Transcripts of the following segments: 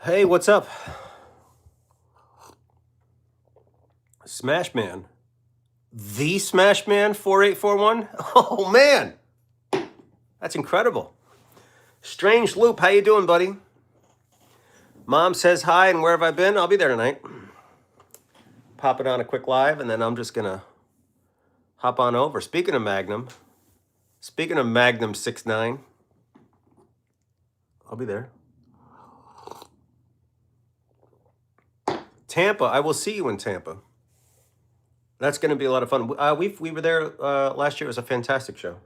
Hey, what's up? Smash Man. The Smash Man 4841? Oh man, that's incredible. Strange Loop, how you doing, buddy? Mom says hi, and where have I been? I'll be there tonight. Popping on a quick live, and then I'm just gonna hop on over. Speaking of Magnum 69, I'll be there. Tampa, I will see you in Tampa. That's going to be a lot of fun. We were there last year. It was a fantastic show.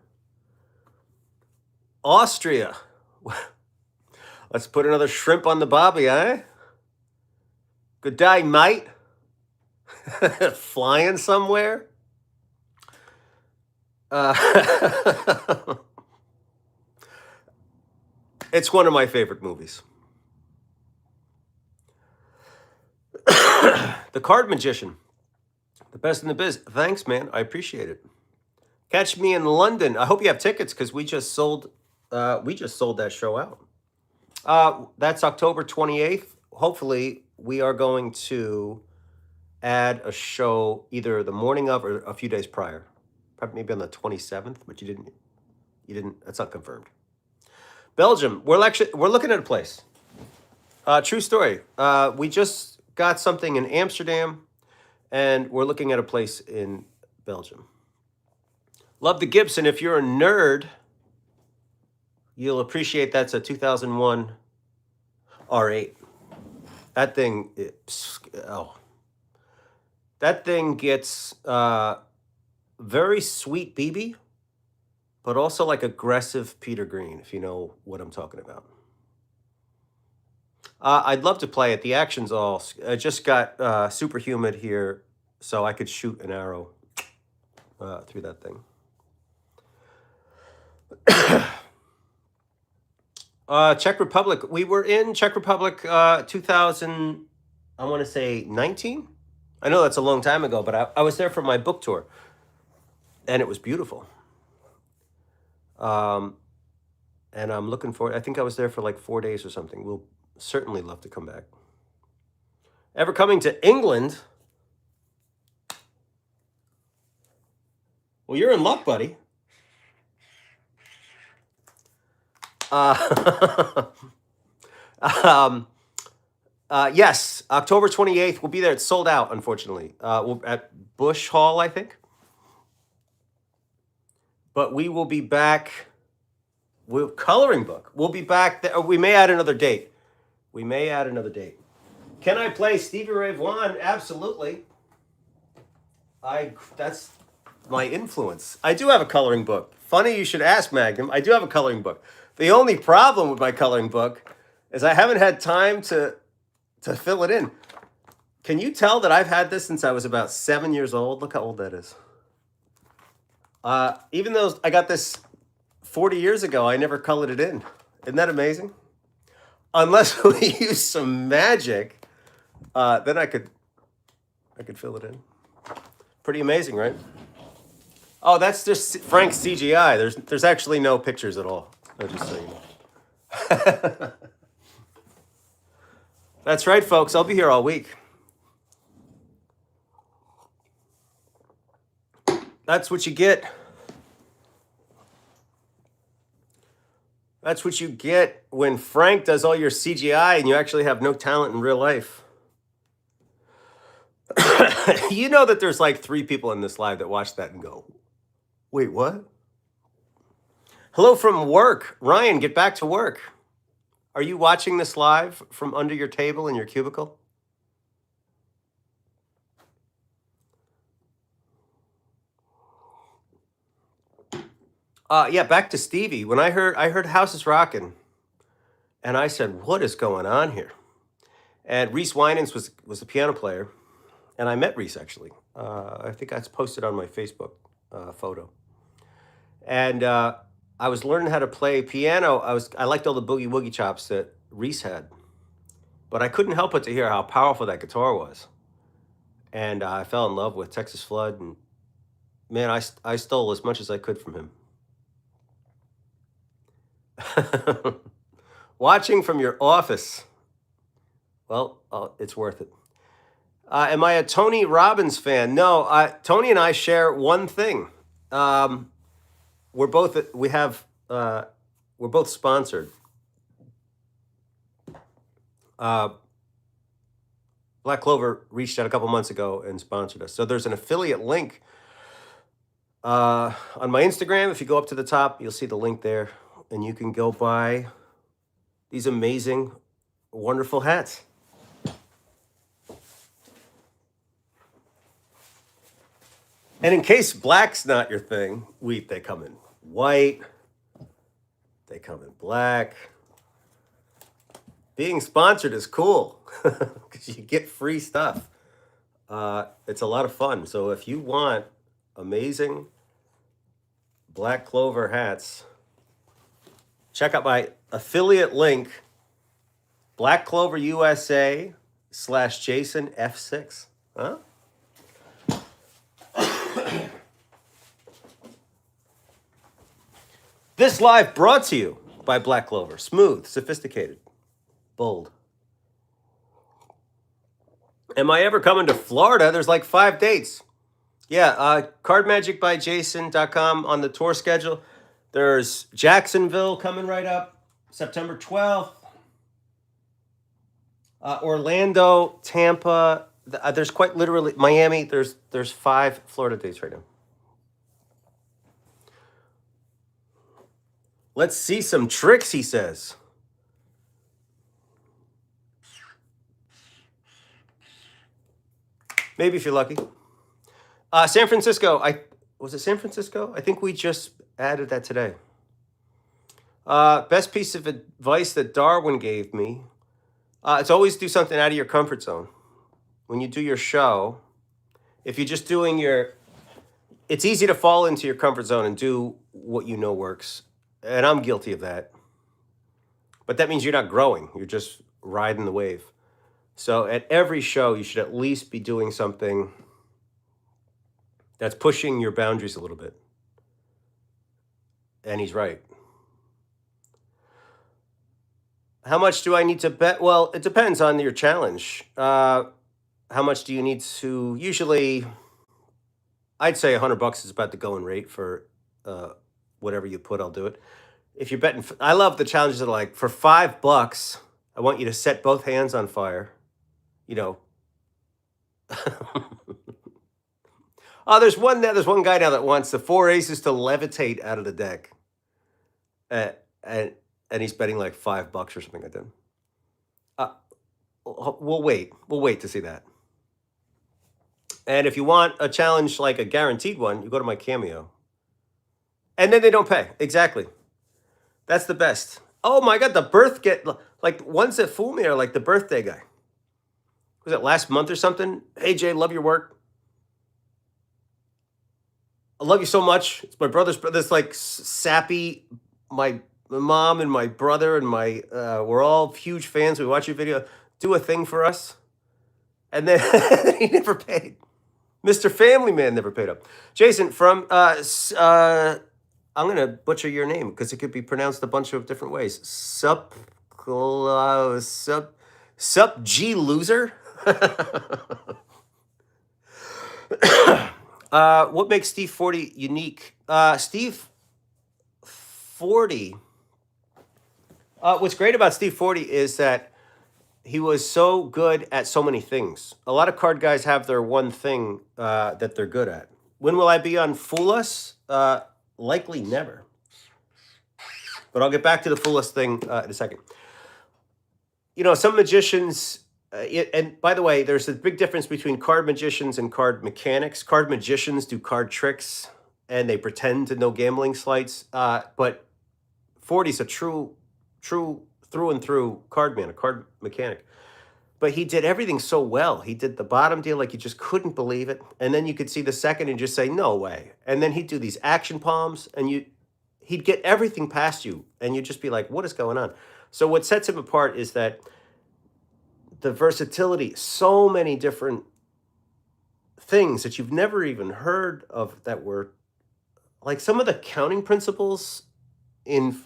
Austria. Let's put another shrimp on the bobby, eh? Good day, mate. Flying somewhere? It's one of my favorite movies. The Card Magician. The best in the biz. Thanks, man. I appreciate it. Catch me in London. I hope you have tickets because we just sold that show out. That's October 28th. Hopefully, we are going to add a show either the morning of or a few days prior. Probably maybe on the 27th, but you didn't, that's not confirmed. Belgium, we're looking at a place. True story. We just got something in Amsterdam, and we're looking at a place in Belgium. Love the Gibson. If you're a nerd, you'll appreciate that's a 2001 R8. That thing, that thing gets very sweet BB, but also like aggressive Peter Green, if you know what I'm talking about. I'd love to play it. The action's all. I just got super humid here, so I could shoot an arrow through that thing. Czech Republic. We were in Czech Republic 2000, I want to say 19. I know that's a long time ago, but I was there for my book tour, and it was beautiful. And I'm looking forward. I think I was there for like 4 days or something. We'll certainly love to come back. Ever coming to England? Well, you're in luck, buddy. Yes, October 28th. We'll be there. It's sold out, unfortunately. At Bush Hall, I think. But we will be back. Coloring book. We'll be back there. We may add another date. Can I play Stevie Ray Vaughan? Absolutely. That's my influence. I do have a coloring book. Funny you should ask, Magnum. I do have a coloring book. The only problem with my coloring book is I haven't had time to fill it in. Can you tell that I've had this since I was about 7 years old? Look how old that is. Even though I got this 40 years ago, I never colored it in. Isn't that amazing? Unless we use some magic, then I could fill it in. Pretty amazing, right? Oh, that's just Frank's CGI. There's actually no pictures at all. I'll just so you know. That's right, folks. I'll be here all week. That's what you get. That's what you get when Frank does all your CGI and you actually have no talent in real life. You know that there's like 3 people in this live that watch that and go, wait, what? Hello from work. Ryan, get back to work. Are you watching this live from under your table in your cubicle? Yeah, back to Stevie. When I heard House is Rockin', and I said, what is going on here? And Reese Winans was the piano player, and I met Reese actually. I think that's posted on my Facebook photo. And I was learning how to play piano. I liked all the boogie woogie chops that Reese had, but I couldn't help but to hear how powerful that guitar was. And I fell in love with Texas Flood, and man, I stole as much as I could from him. Watching from your office. Well, it's worth it. Am I a Tony Robbins fan? No, Tony and I share one thing. We're both we're both sponsored. Black Clover reached out a couple months ago and sponsored us. So there's an affiliate link on my Instagram. If you go up to the top, you'll see the link there, and you can go buy these amazing, wonderful hats. And in case black's not your thing, they come in white, they come in black. Being sponsored is cool because you get free stuff. It's a lot of fun. So if you want amazing Black Clover hats, check out my affiliate link, Black Clover USA /Jason F6. Huh? This live brought to you by Black Clover. Smooth, sophisticated, bold. Am I ever coming to Florida? There's like 5 dates. Yeah, CardMagicByJason.com on the tour schedule. There's Jacksonville coming right up, September 12th. Orlando, Tampa. There's quite literally Miami. There's 5 Florida dates right now. Let's see some tricks, he says. Maybe if you're lucky. San Francisco. Was it San Francisco? I think we just added that today. Best piece of advice that Darwin gave me. It's always do something out of your comfort zone. When you do your show, if you're just doing it's easy to fall into your comfort zone and do what you know works. And I'm guilty of that. But that means you're not growing. You're just riding the wave. So at every show, you should at least be doing something that's pushing your boundaries a little bit. And he's right. How much do I need to bet? Well, it depends on your challenge. How much do you need to? Usually, I'd say $100 is about the going rate for whatever you put. I'll do it. If you're betting, I love the challenges that are like for $5, I want you to set both hands on fire. You know. Oh, there's one guy now that wants the 4 aces to levitate out of the deck, and he's betting like $5 or something like that. We'll wait to see that. And if you want a challenge like a guaranteed one, you go to my Cameo. And then they don't pay. Exactly. That's the best. Oh my God, the ones that fool me are like the birthday guy. Was it last month or something? Hey Jay, love your work. I love you so much. It's my brother's brother. This like sappy, my mom and my brother and we're all huge fans. We watch your video. Do a thing for us. And then he never paid. Mr. Family Man never paid up. Jason, from, I'm going to butcher your name because it could be pronounced a bunch of different ways. Sup G loser? What makes Steve 40 unique? Steve 40. What's great about Steve 40 is that he was so good at so many things. A lot of card guys have their one thing that they're good at. When will I be on Fool Us? Likely never. But I'll get back to the Fool Us thing in a second. You know, some magicians, and by the way, there's a big difference between card magicians and card mechanics. Card magicians do card tricks, and they pretend to know gambling sleights. But 40's a true through and through card man, a card mechanic. But he did everything so well. He did the bottom deal like you just couldn't believe it. And then you could see the second and just say, no way. And then he'd do these action palms and he'd get everything past you. And you'd just be like, what is going on? So what sets him apart is that the versatility, so many different things that you've never even heard of that were like some of the counting principles in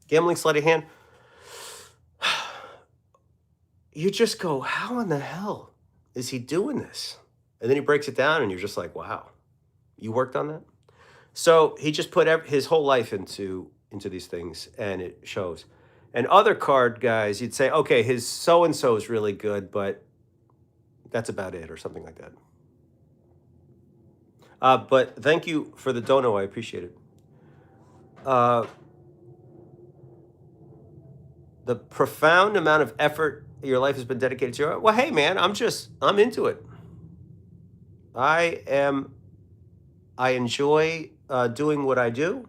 gambling sleight of hand. you just go, how in the hell is he doing this? And then he breaks it down and you're just like, wow, you worked on that? So he just put his whole life into these things, and it shows. And other card guys, you'd say, okay, his so-and-so is really good, but that's about it, or something like that. But thank you for the dono. I appreciate it. The profound amount of effort your life has been dedicated to. Well, hey, man, I'm into it. I enjoy doing what I do,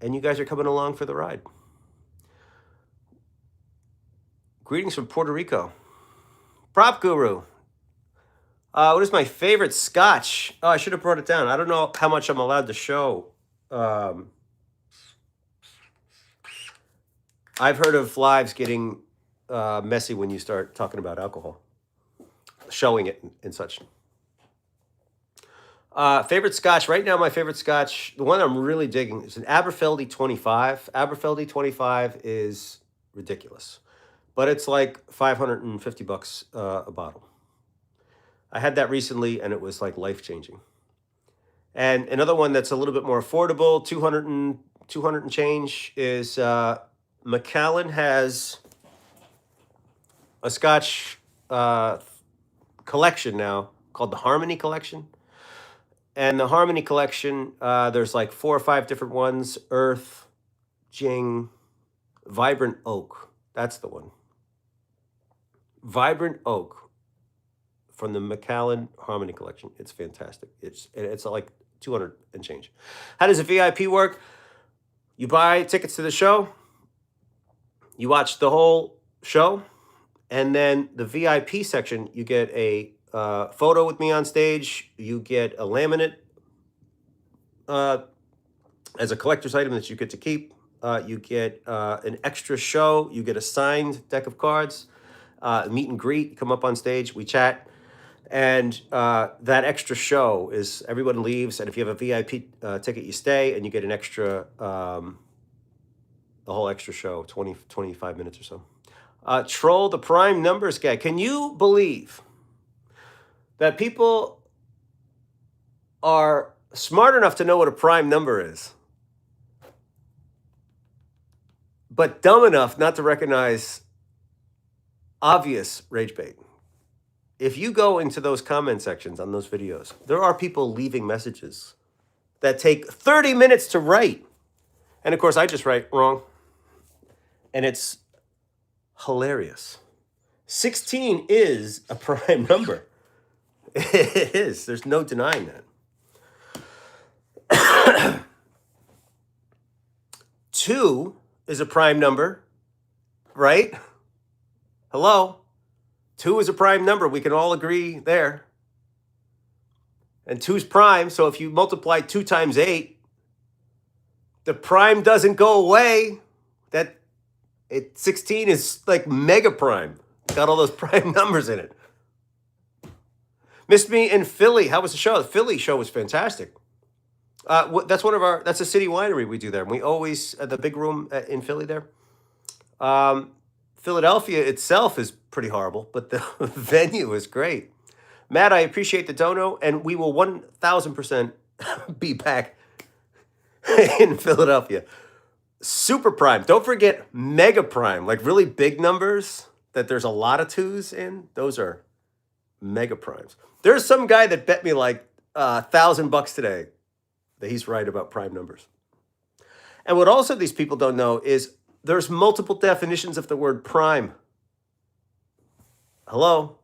and you guys are coming along for the ride. Greetings from Puerto Rico. Prop Guru. What is my favorite scotch? Oh, I should have brought it down. I don't know how much I'm allowed to show. I've heard of lives getting messy when you start talking about alcohol, showing it and such. Favorite scotch right now. My favorite scotch, the one I'm really digging, is an Aberfeldy 25. Aberfeldy 25 is ridiculous, but it's like $550 a bottle. I had that recently, and it was like life-changing. And another one that's a little bit more affordable, 200 and change, is Macallan has a Scotch collection now called the Harmony Collection. And the Harmony Collection, there's like 4 or 5 different ones: Earth, Jing, Vibrant Oak. That's the one. Vibrant Oak from the Macallan Harmony Collection. It's fantastic. It's like 200 and change. How does a VIP work? You buy tickets to the show, you watch the whole show, and then the VIP section, you get a photo with me on stage. You get a laminate as a collector's item that you get to keep. You get an extra show. You get a signed deck of cards, meet and greet. You come up on stage, we chat. And that extra show is everyone leaves. And if you have a VIP ticket, you stay, and you get an extra, the whole extra show, 20, 25 minutes or so. Troll the prime numbers guy. Can you believe that people are smart enough to know what a prime number is, but dumb enough not to recognize obvious rage bait? If you go into those comment sections on those videos, there are people leaving messages that take 30 minutes to write. And of course, I just write wrong. And it's hilarious. 16 is a prime number. It is. There's no denying that. 2 is a prime number, right? Hello? 2 is a prime number. We can all agree there. And 2 is prime, so if you multiply 2 times 8, the prime doesn't go away. 16 is like mega prime. Got all those prime numbers in it. Missed me in Philly. How was the show? The Philly show was fantastic. That's that's a city winery we do there. We always, the big room in Philly there. Philadelphia itself is pretty horrible, but the venue is great. Matt, I appreciate the dono, and we will 1,000% be back in Philadelphia. Super prime. Don't forget mega prime, like really big numbers that there's a lot of 2s in. Those are mega primes. There's some guy that bet me like $1,000 today that he's right about prime numbers. And what also these people don't know is there's multiple definitions of the word prime. Hello?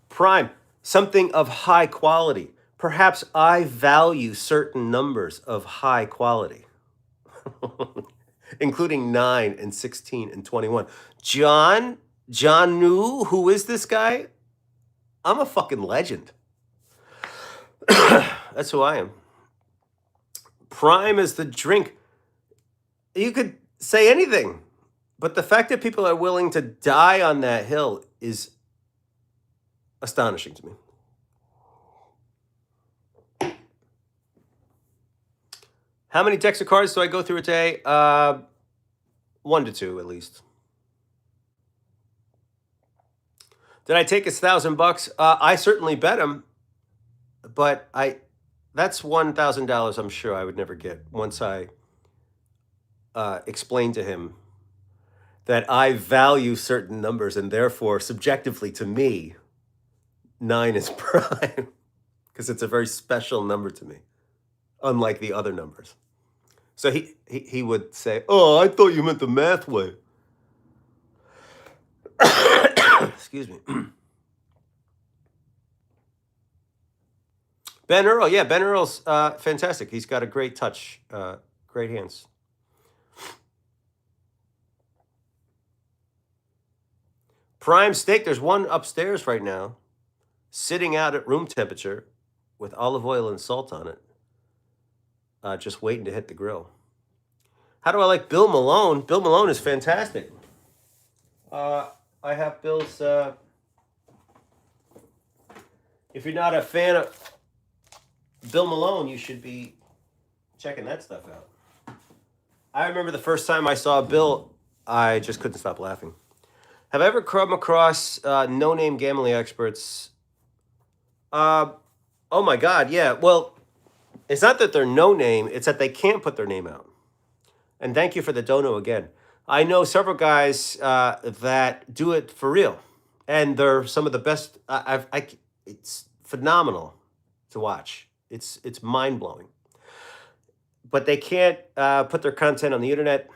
Prime, something of high quality. Perhaps I value certain numbers of high quality, including 9 and 16 and 21. John New, who is this guy? I'm a fucking legend. That's who I am. Prime is the drink. You could say anything, but the fact that people are willing to die on that hill is astonishing to me. How many decks of cards do I go through a day? 1 to 2 at least. Did I take his $1,000? I certainly bet him, but that's $1,000 I'm sure I would never get once I explained to him that I value certain numbers and therefore subjectively to me 9 is prime because it's a very special number to me, unlike the other numbers. So he would say, "Oh, I thought you meant the math way." Excuse me. Ben Earl, yeah, Ben Earl's fantastic. He's got a great touch, great hands. Prime steak, there's one upstairs right now, sitting out at room temperature with olive oil and salt on it, just waiting to hit the grill. How do I like Bill Malone? Bill Malone is fantastic. I have Bill's, if you're not a fan of Bill Malone, you should be checking that stuff out. I remember the first time I saw Bill, I just couldn't stop laughing. Have I ever come across no-name gambling experts? Oh my God, yeah. Well, it's not that they're no-name, it's that they can't put their name out. And thank you for the dono again. I know several guys that do it for real. And they're some of the best. It's phenomenal to watch. It's mind-blowing. But they can't put their content on the internet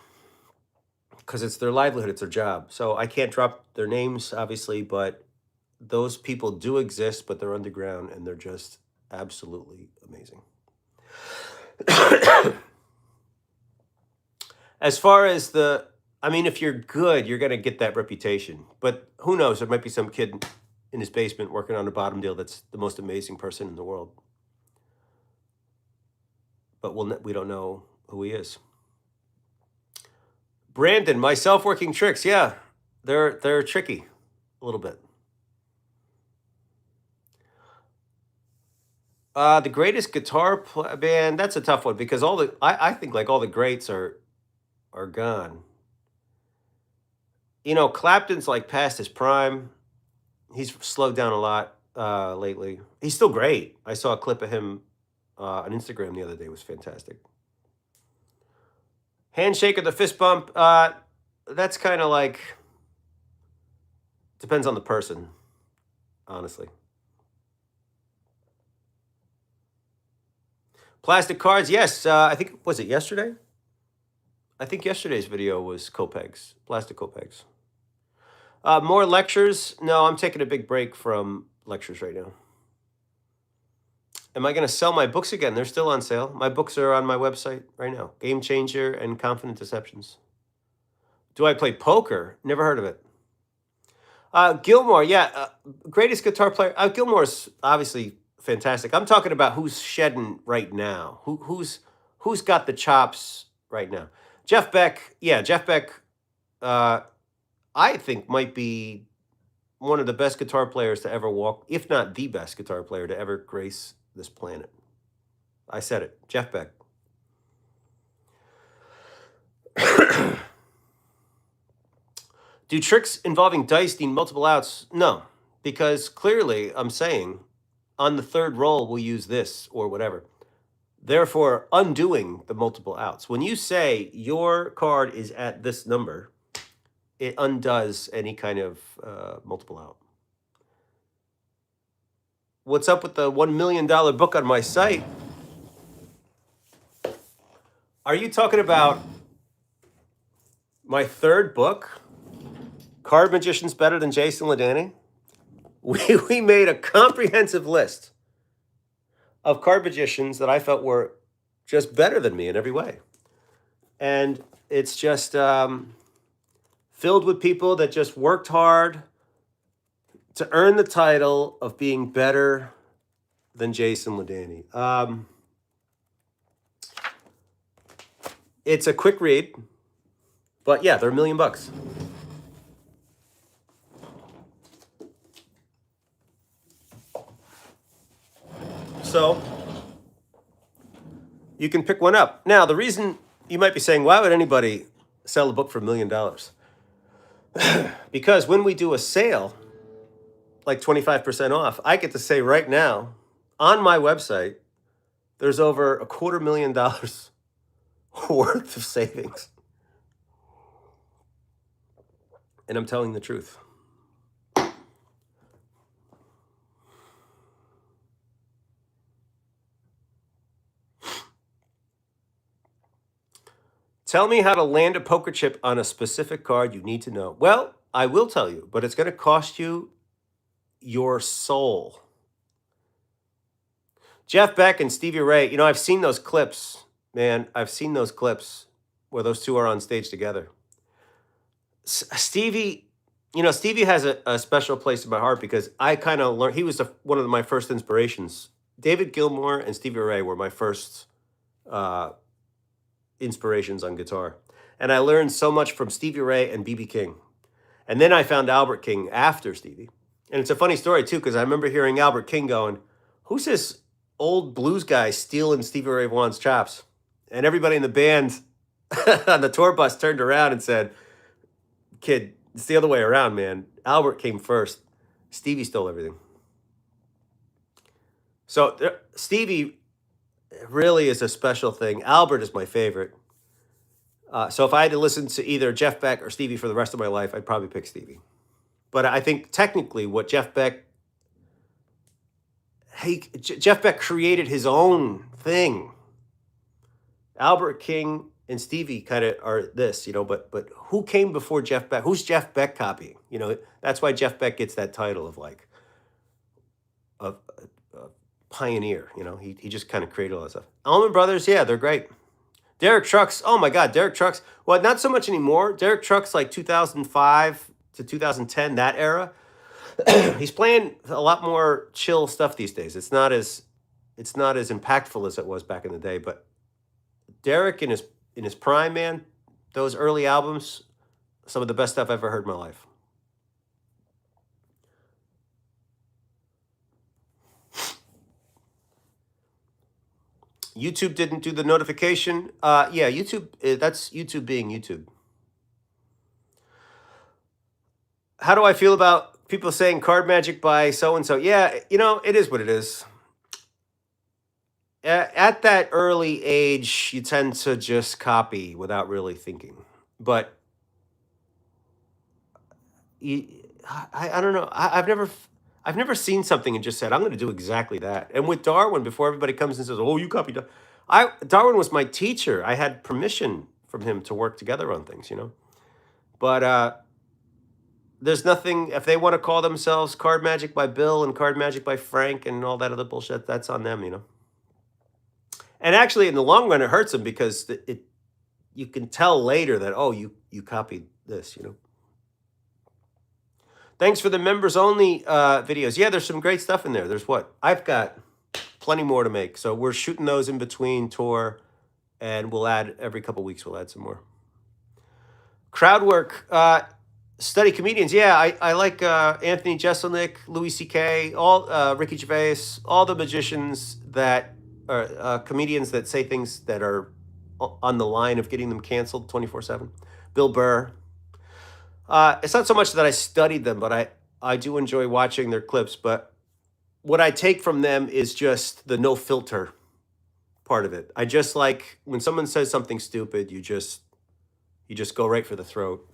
because it's their livelihood, it's their job. So I can't drop their names, obviously, but those people do exist, but they're underground and they're just absolutely amazing. As far as if you're good, you're going to get that reputation. But who knows? There might be some kid in his basement working on a bottom deal that's the most amazing person in the world. But we don't know who he is. Brandon, my self-working tricks, yeah, they're tricky a little bit. The greatest guitar band, that's a tough one because I think like all the greats are gone. You know, Clapton's like past his prime. He's slowed down a lot lately. He's still great. I saw a clip of him on Instagram the other day. It was fantastic. Handshake or the fist bump, that's kind of like, depends on the person, honestly. Plastic cards, yes. I think, was it yesterday? I think yesterday's video was Copegs, plastic Copegs. More lectures? No, I'm taking a big break from lectures right now. Am I going to sell my books again? They're still on sale. My books are on my website right now. Game Changer and Confident Deceptions. Do I play poker? Never heard of it. Gilmore, yeah. Greatest guitar player. Gilmore's obviously fantastic. I'm talking about who's shedding right now. Who's got the chops right now. Jeff Beck, yeah, Jeff Beck, I think might be one of the best guitar players to ever walk, if not the best guitar player to ever grace this planet. I said it, Jeff Beck. Do tricks involving dice need multiple outs? No, because clearly I'm saying on the third roll we'll use this or whatever. Therefore, undoing the multiple outs. When you say your card is at this number, it undoes any kind of multiple out. What's up with the $1 million book on my site? Are you talking about my third book, Card Magician's Better Than Jason Ladany? We made a comprehensive list of card magicians that I felt were just better than me in every way. And it's just filled with people that just worked hard to earn the title of being better than Jason Ladany. It's a quick read, but yeah, they're $1 million. So you can pick one up. Now, the reason you might be saying, why would anybody sell a book for $1 million. Because when we do a sale, like 25% off, I get to say right now on my website, there's over $250,000 worth of savings. And I'm telling the truth. Tell me how to land a poker chip on a specific card you need to know. Well, I will tell you, but it's going to cost you your soul. Jeff Beck and Stevie Ray, you know, I've seen those clips, man. I've seen those clips where those two are on stage together. Stevie, you know, Stevie has a special place in my heart because I kind of learned, he was one of my first inspirations. David Gilmour and Stevie Ray were my first inspirations on guitar. And I learned so much from Stevie Ray and B.B. King. And then I found Albert King after Stevie. And it's a funny story, too, because I remember hearing Albert King going, who's this old blues guy stealing Stevie Ray Vaughan's chops? And everybody in the band on the tour bus turned around and said, kid, it's the other way around, man. Albert came first. Stevie stole everything. So Stevie really is a special thing. Albert is my favorite. So if I had to listen to either Jeff Beck or Stevie for the rest of my life, I'd probably pick Stevie. But I think technically what Jeff Beck created his own thing. Albert King and Stevie kind of are this, you know, but who came before Jeff Beck? Who's Jeff Beck copying? You know, that's why Jeff Beck gets that title of like a pioneer, you know. He just kind of created all that stuff. Allman Brothers, yeah, they're great. Derek Trucks, oh my God, Derek Trucks. Well, not so much anymore. Derek Trucks, like 2005 to 2010, that era. He's playing a lot more chill stuff these days. It's not as impactful as it was back in the day. But Derek in his prime, man, those early albums, some of the best stuff I've ever heard in my life. YouTube didn't do the notification. Yeah, YouTube, that's YouTube being YouTube. How do I feel about people saying card magic by so-and-so? Yeah, you know, it is what it is. At that early age, you tend to just copy without really thinking. But I don't know. I've never seen something and just said, I'm going to do exactly that. And with Darwin, before everybody comes and says, oh, you copied Darwin was my teacher. I had permission from him to work together on things, you know. But there's nothing, if they want to call themselves Card Magic by Bill and Card Magic by Frank and all that other bullshit, that's on them, you know. And actually, in the long run, it hurts them because you can tell later that, oh, you copied this, you know. Thanks for the members only videos. Yeah, there's some great stuff in there. There's what? I've got plenty more to make. So we're shooting those in between tour, and we'll add every couple weeks, we'll add some more. Crowd work, study comedians. Yeah, I like Anthony Jeselnik, Louis C.K., all Ricky Gervais, all the magicians that are comedians that say things that are on the line of getting them canceled 24/7. Bill Burr. It's not so much that I studied them, but I do enjoy watching their clips. But what I take from them is just the no filter part of it. I just like when someone says something stupid, you just go right for the throat,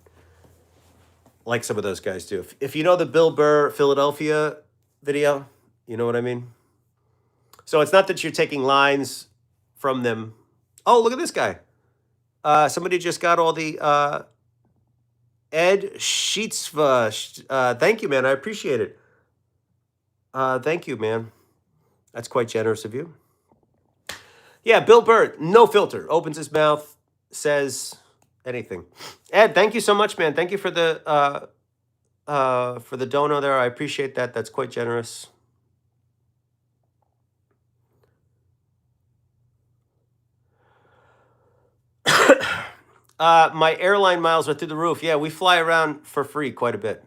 like some of those guys do. If you know the Bill Burr Philadelphia video, you know what I mean? So it's not that you're taking lines from them. Oh, look at this guy. Somebody just got all the Ed Sheetsva. Thank you, man. I appreciate it. Thank you, man. That's quite generous of you. Yeah, Bill Burr, no filter. Opens his mouth, says anything. Ed, thank you so much, man. Thank you for the dono there. I appreciate that. That's quite generous. My airline miles are through the roof. Yeah, we fly around for free quite a bit.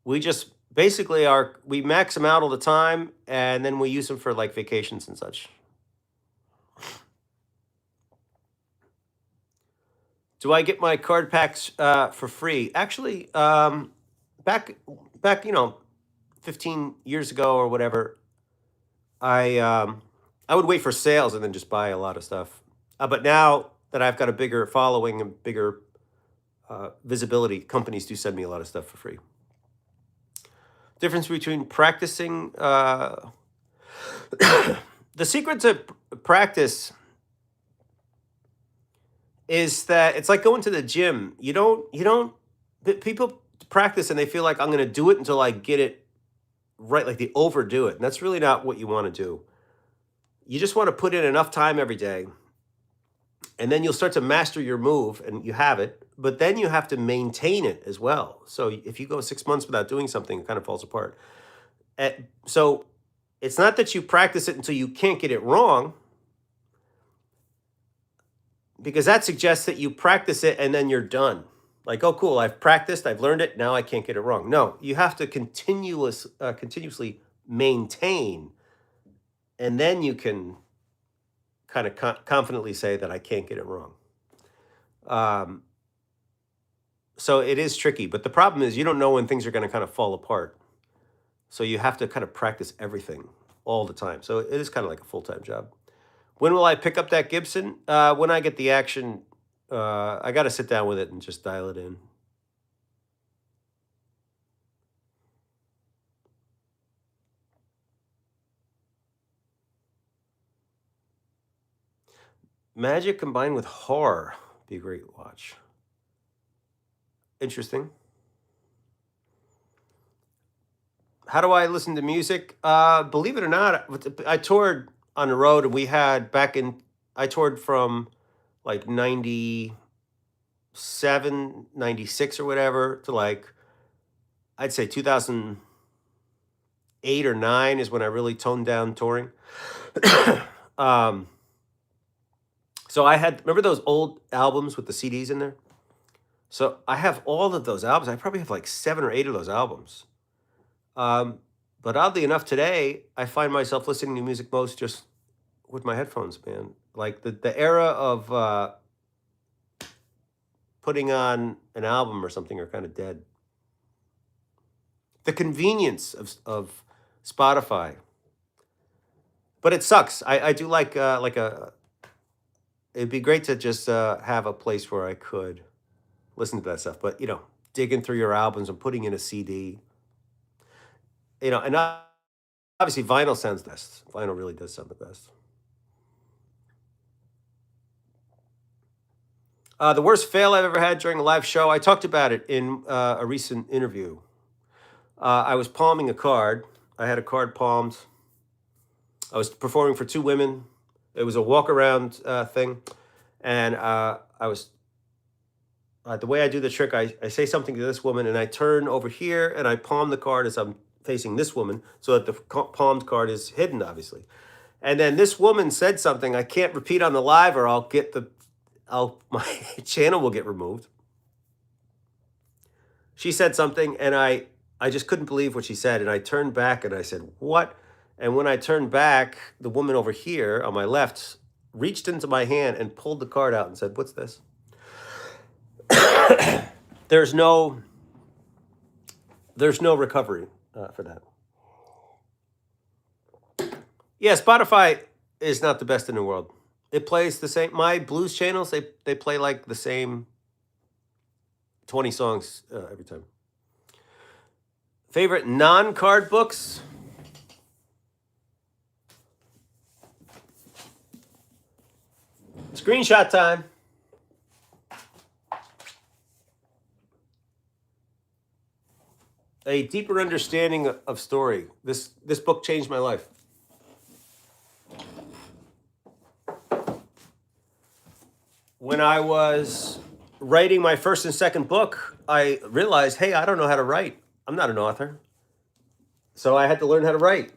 We just basically we max them out all the time, and then we use them for like vacations and such. Do I get my card packs for free? Actually, back back 15 years ago or whatever, I I would wait for sales and then just buy a lot of stuff. But now that I've got a bigger following and bigger visibility, companies do send me a lot of stuff for free. Difference between practicing. The secret to practice is that it's like going to the gym. People practice and they feel like I'm going to do it until I get it right, like they overdo it. And that's really not what you want to do. You just want to put in enough time every day, and then you'll start to master your move and you have it, but then you have to maintain it as well. So if you go 6 months without doing something, it kind of falls apart. So it's not that you practice it until you can't get it wrong, because that suggests that you practice it and then you're done. Like, oh, cool, I've practiced, I've learned it, now I can't get it wrong. No, you have to continuously maintain, and then you can kind of confidently say that I can't get it wrong. So it is tricky, but the problem is you don't know when things are going to kind of fall apart. So you have to kind of practice everything all the time. So it is kind of like a full-time job. When will I pick up that Gibson? When I get the action, I got to sit down with it and just dial it in. Magic combined with horror be a great watch. Interesting. How do I listen to music? Believe it or not, I toured on the road, and we had I toured from like 97, 96 or whatever to like, I'd say 2008 or 9 is when I really toned down touring. So remember those old albums with the CDs in there? So I have all of those albums. I probably have like 7 or 8 of those albums. But oddly enough, today I find myself listening to music most just with my headphones, man. Like the era of putting on an album or something are kind of dead. The convenience of Spotify, but it sucks. I do like a. It'd be great to just have a place where I could listen to that stuff. But digging through your albums and putting in a CD. And obviously vinyl sounds the best. Vinyl really does sound the best. The worst fail I've ever had during a live show, I talked about it in a recent interview. I was palming a card. I had a card palmed. I was performing for 2 women. It was a walk-around thing. And I was, the way I do the trick, I say something to this woman, and I turn over here, and I palm the card as I'm facing this woman, so that the palmed card is hidden, obviously. And then this woman said something I can't repeat on the live, or my channel will get removed. She said something, and I just couldn't believe what she said, and I turned back and I said, "What?" And when I turned back, the woman over here on my left reached into my hand and pulled the card out and said, "What's this?" There's no recovery for that. Yeah, Spotify is not the best in the world. It plays the same. My blues channels, they play like the same 20 songs every time. Favorite non-card books? Screenshot time. A deeper understanding of story. This book changed my life. When I was writing my first and second book, I realized, hey, I don't know how to write. I'm not an author. So I had to learn how to write.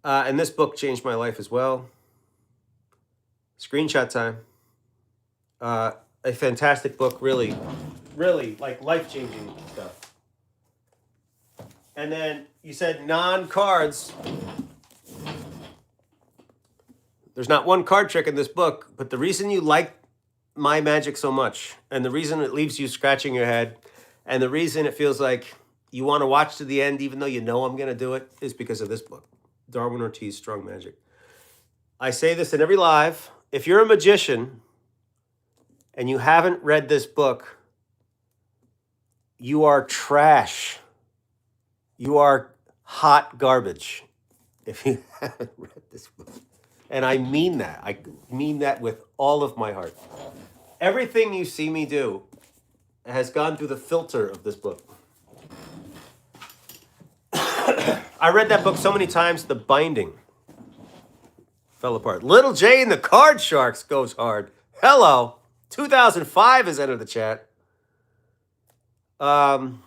And this book changed my life as well. Screenshot time. A fantastic book, really, really like life-changing stuff. And then you said non-cards. There's not one card trick in this book, but the reason you like my magic so much, and the reason it leaves you scratching your head, and the reason it feels like you want to watch to the end, even though you know I'm going to do it, is because of this book, Darwin Ortiz, Strong Magic. I say this in every live. If you're a magician and you haven't read this book, you are trash. You are hot garbage if you haven't read this book. And I mean that. I mean that with all of my heart. Everything you see me do has gone through the filter of this book. I read that book so many times, the binding fell apart. Little J and the Card Sharks goes hard. Hello. 2005 has entered the chat. Am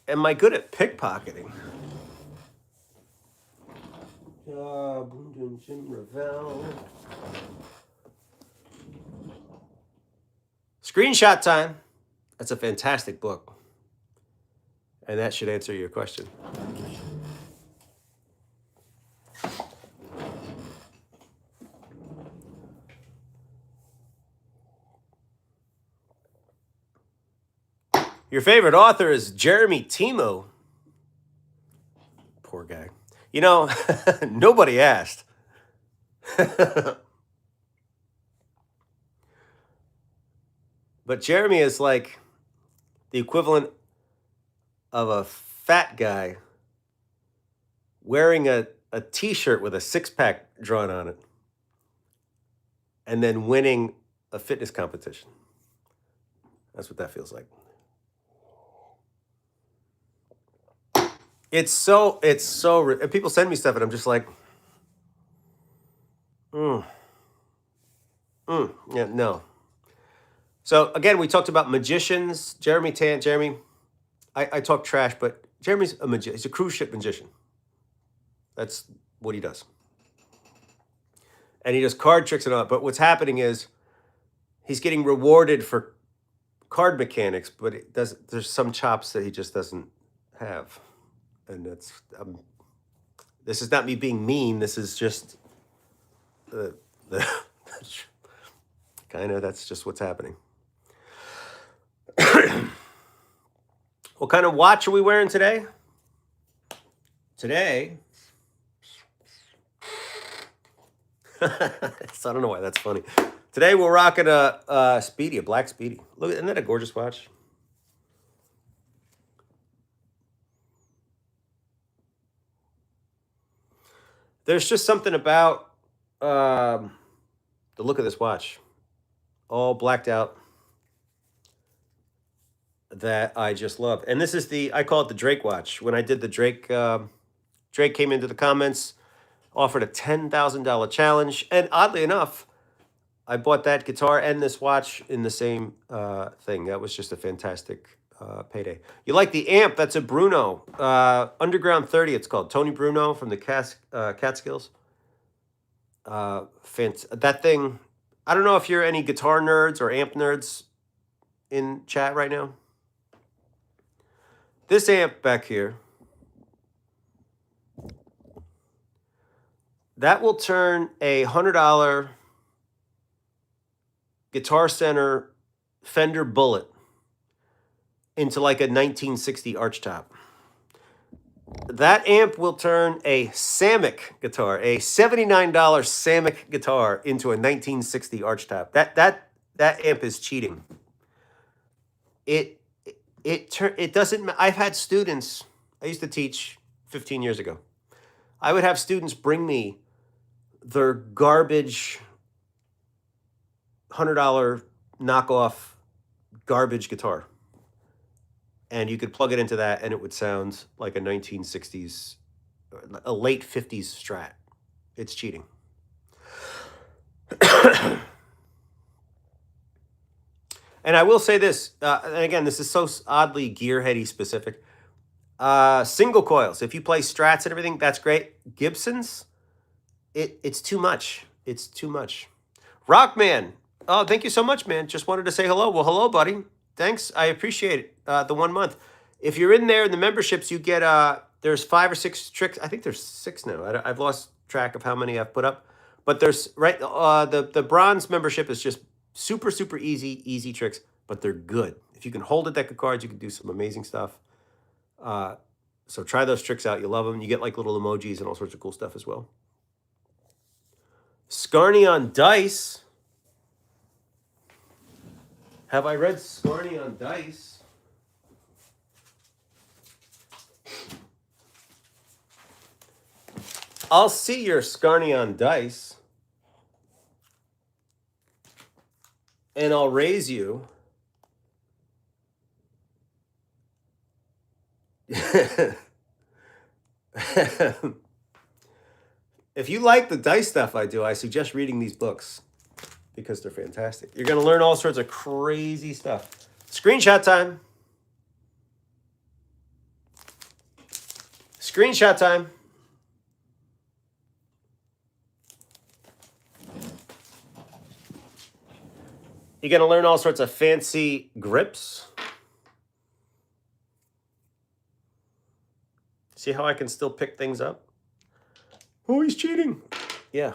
I good at pickpocketing? Jim Ravel. Screenshot time. That's a fantastic book. And that should answer your question. Your favorite author is Jeremy Timo. Poor guy. You know, nobody asked. But Jeremy is like the equivalent of a fat guy wearing a t-shirt with a six-pack drawn on it and then winning a fitness competition. That's what that feels like. It's so, and people send me stuff and I'm just like, yeah, no. So again, we talked about magicians. Jeremy, I talk trash, but Jeremy's a magician. He's a cruise ship magician. That's what he does. And he does card tricks and all that. But what's happening is he's getting rewarded for card mechanics, but there's some chops that he just doesn't have. And that's, this is not me being mean. This is just the kind of, that's just what's happening. What kind of watch are we wearing today? Today, so I don't know why that's funny. Today we're rocking a Speedy, a black Speedy. Look, isn't that a gorgeous watch? There's just something about the look of this watch, all blacked out, that I just love. And this is I call it the Drake watch. When I did the Drake, Drake came into the comments, offered a $10,000 challenge. And oddly enough, I bought that guitar and this watch in the same thing. That was just a fantastic payday. You like the amp? That's a Bruno. Underground 30, it's called. Tony Bruno from the Catskills. That thing, I don't know if you're any guitar nerds or amp nerds in chat right now. This amp back here, that will turn a $100 Guitar Center Fender Bullet into like a 1960 archtop. That amp will turn a Samick guitar, a $79 Samick guitar, into a 1960 archtop. That amp is cheating. It doesn't. I've had students. I used to teach 15 years ago. I would have students bring me their garbage $100 knockoff garbage guitar, and you could plug it into that, and it would sound like a 1960s, a late 50s Strat. It's cheating. And I will say this, and again, this is so oddly gearheady specific. Single coils, if you play Strats and everything, that's great. Gibsons, it's too much. It's too much. Rockman, oh, thank you so much, man. Just wanted to say hello. Well, hello, buddy. Thanks. I appreciate it. The 1 month. If you're in there in the memberships, you get, there's 5 or 6 tricks. I think there's 6 now. I've lost track of how many I've put up. But there's the bronze membership is just super easy tricks, but they're good. If you can hold a deck of cards, you can do some amazing stuff. So try those tricks out. You love them. You get like little emojis and all sorts of cool stuff as well. Scarney on Dice. Have I read Scarney on Dice? I'll see your Scarney on Dice. And I'll raise you. If you like the dice stuff I do, I suggest reading these books because they're fantastic. You're going to learn all sorts of crazy stuff. Screenshot time. Screenshot time. You're going to learn all sorts of fancy grips. See how I can still pick things up? Oh, he's cheating. Yeah.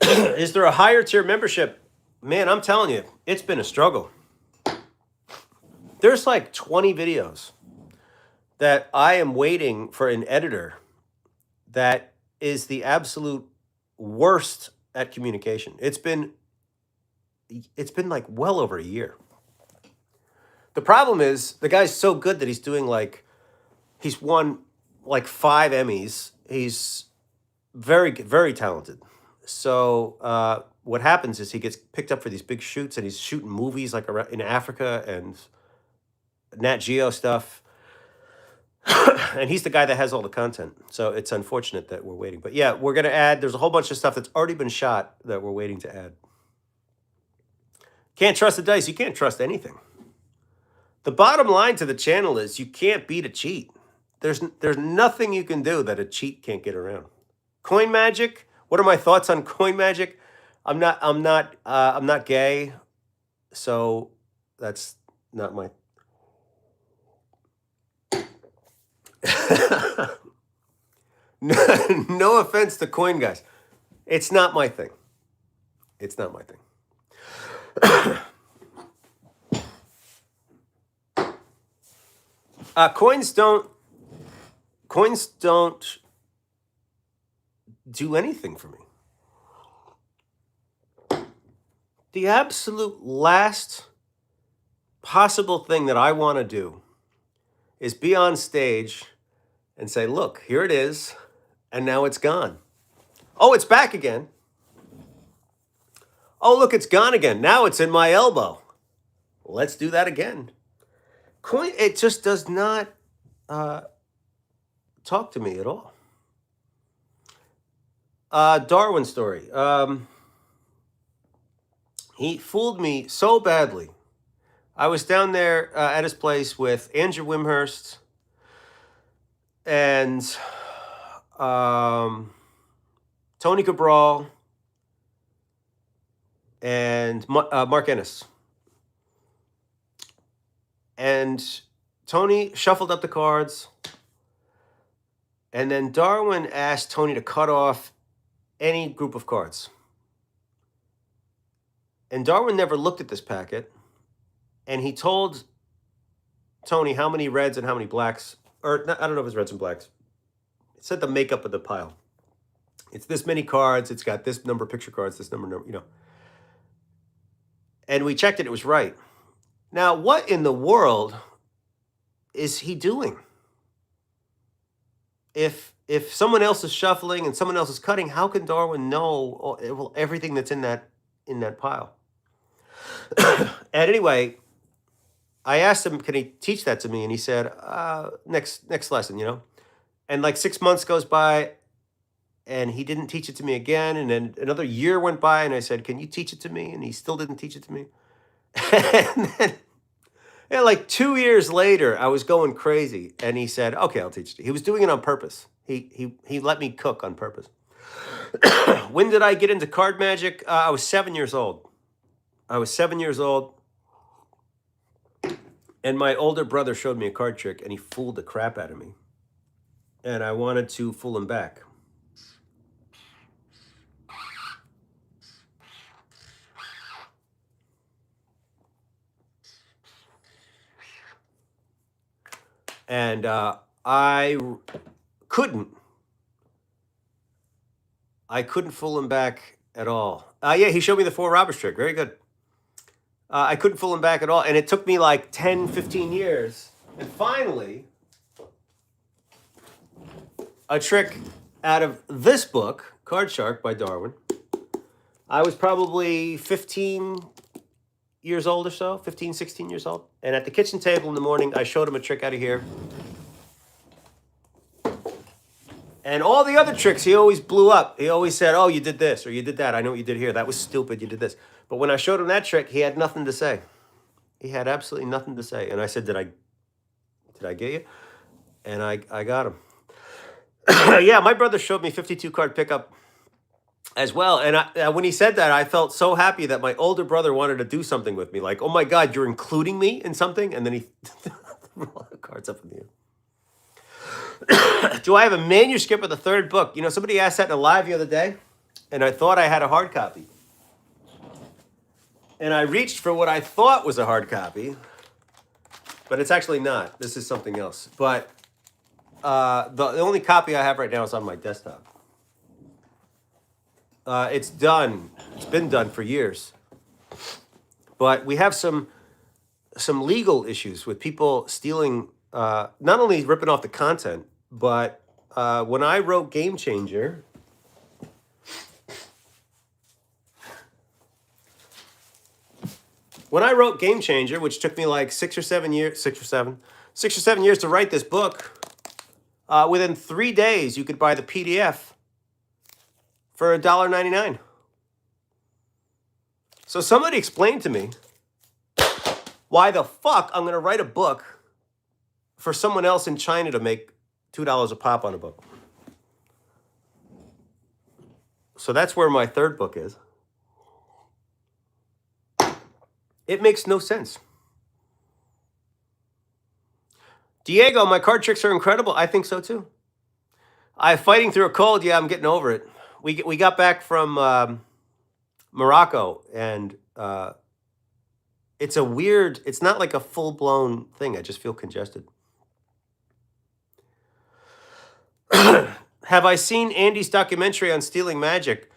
Is there a higher tier membership? Man, I'm telling you, it's been a struggle. There's like 20 videos that I am waiting for an editor that is the absolute worst at communication. It's been like well over a year. The problem is the guy's so good that he's won like 5 Emmys. He's very talented. So what happens is he gets picked up for these big shoots, and he's shooting movies like in Africa and Nat Geo stuff. And he's the guy that has all the content. So it's unfortunate that we're waiting. But yeah, we're going to add, there's a whole bunch of stuff that's already been shot that we're waiting to add. Can't trust the dice. You can't trust anything. The bottom line to the channel is you can't beat a cheat. There's nothing you can do that a cheat can't get around. Coin magic. What are my thoughts on coin magic? I'm not gay, so that's not my. No offense to coin guys, it's not my thing. It's not my thing. Coins don't do anything for me. The absolute last possible thing that I want to do is be on stage and say, look, here it is, and now it's gone. Oh, it's back again. Oh, look, it's gone again. Now it's in my elbow. Let's do that again. Coin, it just does not talk to me at all. Darwin story. He fooled me so badly. I was down there at his place with Andrew Wimhurst and Tony Cabral and Mark Ennis. And Tony shuffled up the cards. And then Darwin asked Tony to cut off any group of cards. And Darwin never looked at this packet. And he told Tony how many reds and how many blacks, or I don't know if it's reds and blacks. It said the makeup of the pile. It's this many cards. It's got this number of picture cards, this number, you know. And we checked it. It was right. Now, what in the world is he doing? If someone else is shuffling and someone else is cutting, how can Darwin know everything that's in that pile? And anyway, I asked him, can he teach that to me? And he said, next lesson, you know. And like 6 months goes by, and he didn't teach it to me again. And then another year went by, and I said, can you teach it to me? And he still didn't teach it to me. And then, like 2 years later, I was going crazy, and he said, okay, I'll teach it to you. He was doing it on purpose. He let me cook on purpose. When did I get into card magic? I was 7 years old. And my older brother showed me a card trick, and he fooled the crap out of me. And I wanted to fool him back. And I couldn't fool him back at all. Yeah, he showed me the 4 robbers trick. Very good. I couldn't fool him back at all. And it took me like 10, 15 years. And finally, a trick out of this book, Card Shark by Darwin. I was probably 15 years old or so, 15, 16 years old. And at the kitchen table in the morning, I showed him a trick out of here. And all the other tricks, he always blew up. He always said, oh, you did this or you did that. I know what you did here. That was stupid. You did this. But when I showed him that trick, he had nothing to say. He had absolutely nothing to say. And I said, did I get you? And I got him. Yeah, my brother showed me 52 card pickup as well. And when he said that, I felt so happy that my older brother wanted to do something with me. Like, oh my God, you're including me in something? And then he threw all the cards up in the air. Do I have a manuscript of the 3rd book? You know, somebody asked that in a live the other day, and I thought I had a hard copy. And I reached for what I thought was a hard copy, but it's actually not. This is something else. But the only copy I have right now is on my desktop. It's done. It's been done for years. But we have some legal issues with people stealing, not only ripping off the content, but when I wrote Game Changer, which took me like 6 or 7 years to write this book, within 3 days you could buy the PDF for $1.99. So somebody explained to me why the fuck I'm going to write a book for someone else in China to make $2 a pop on a book. So that's where my 3rd book is. It makes no sense. Diego, my card tricks are incredible. I think so too. I'm fighting through a cold. Yeah, I'm getting over it. We got back from Morocco, and it's not like a full-blown thing. I just feel congested. Have I seen Andy's documentary on stealing magic?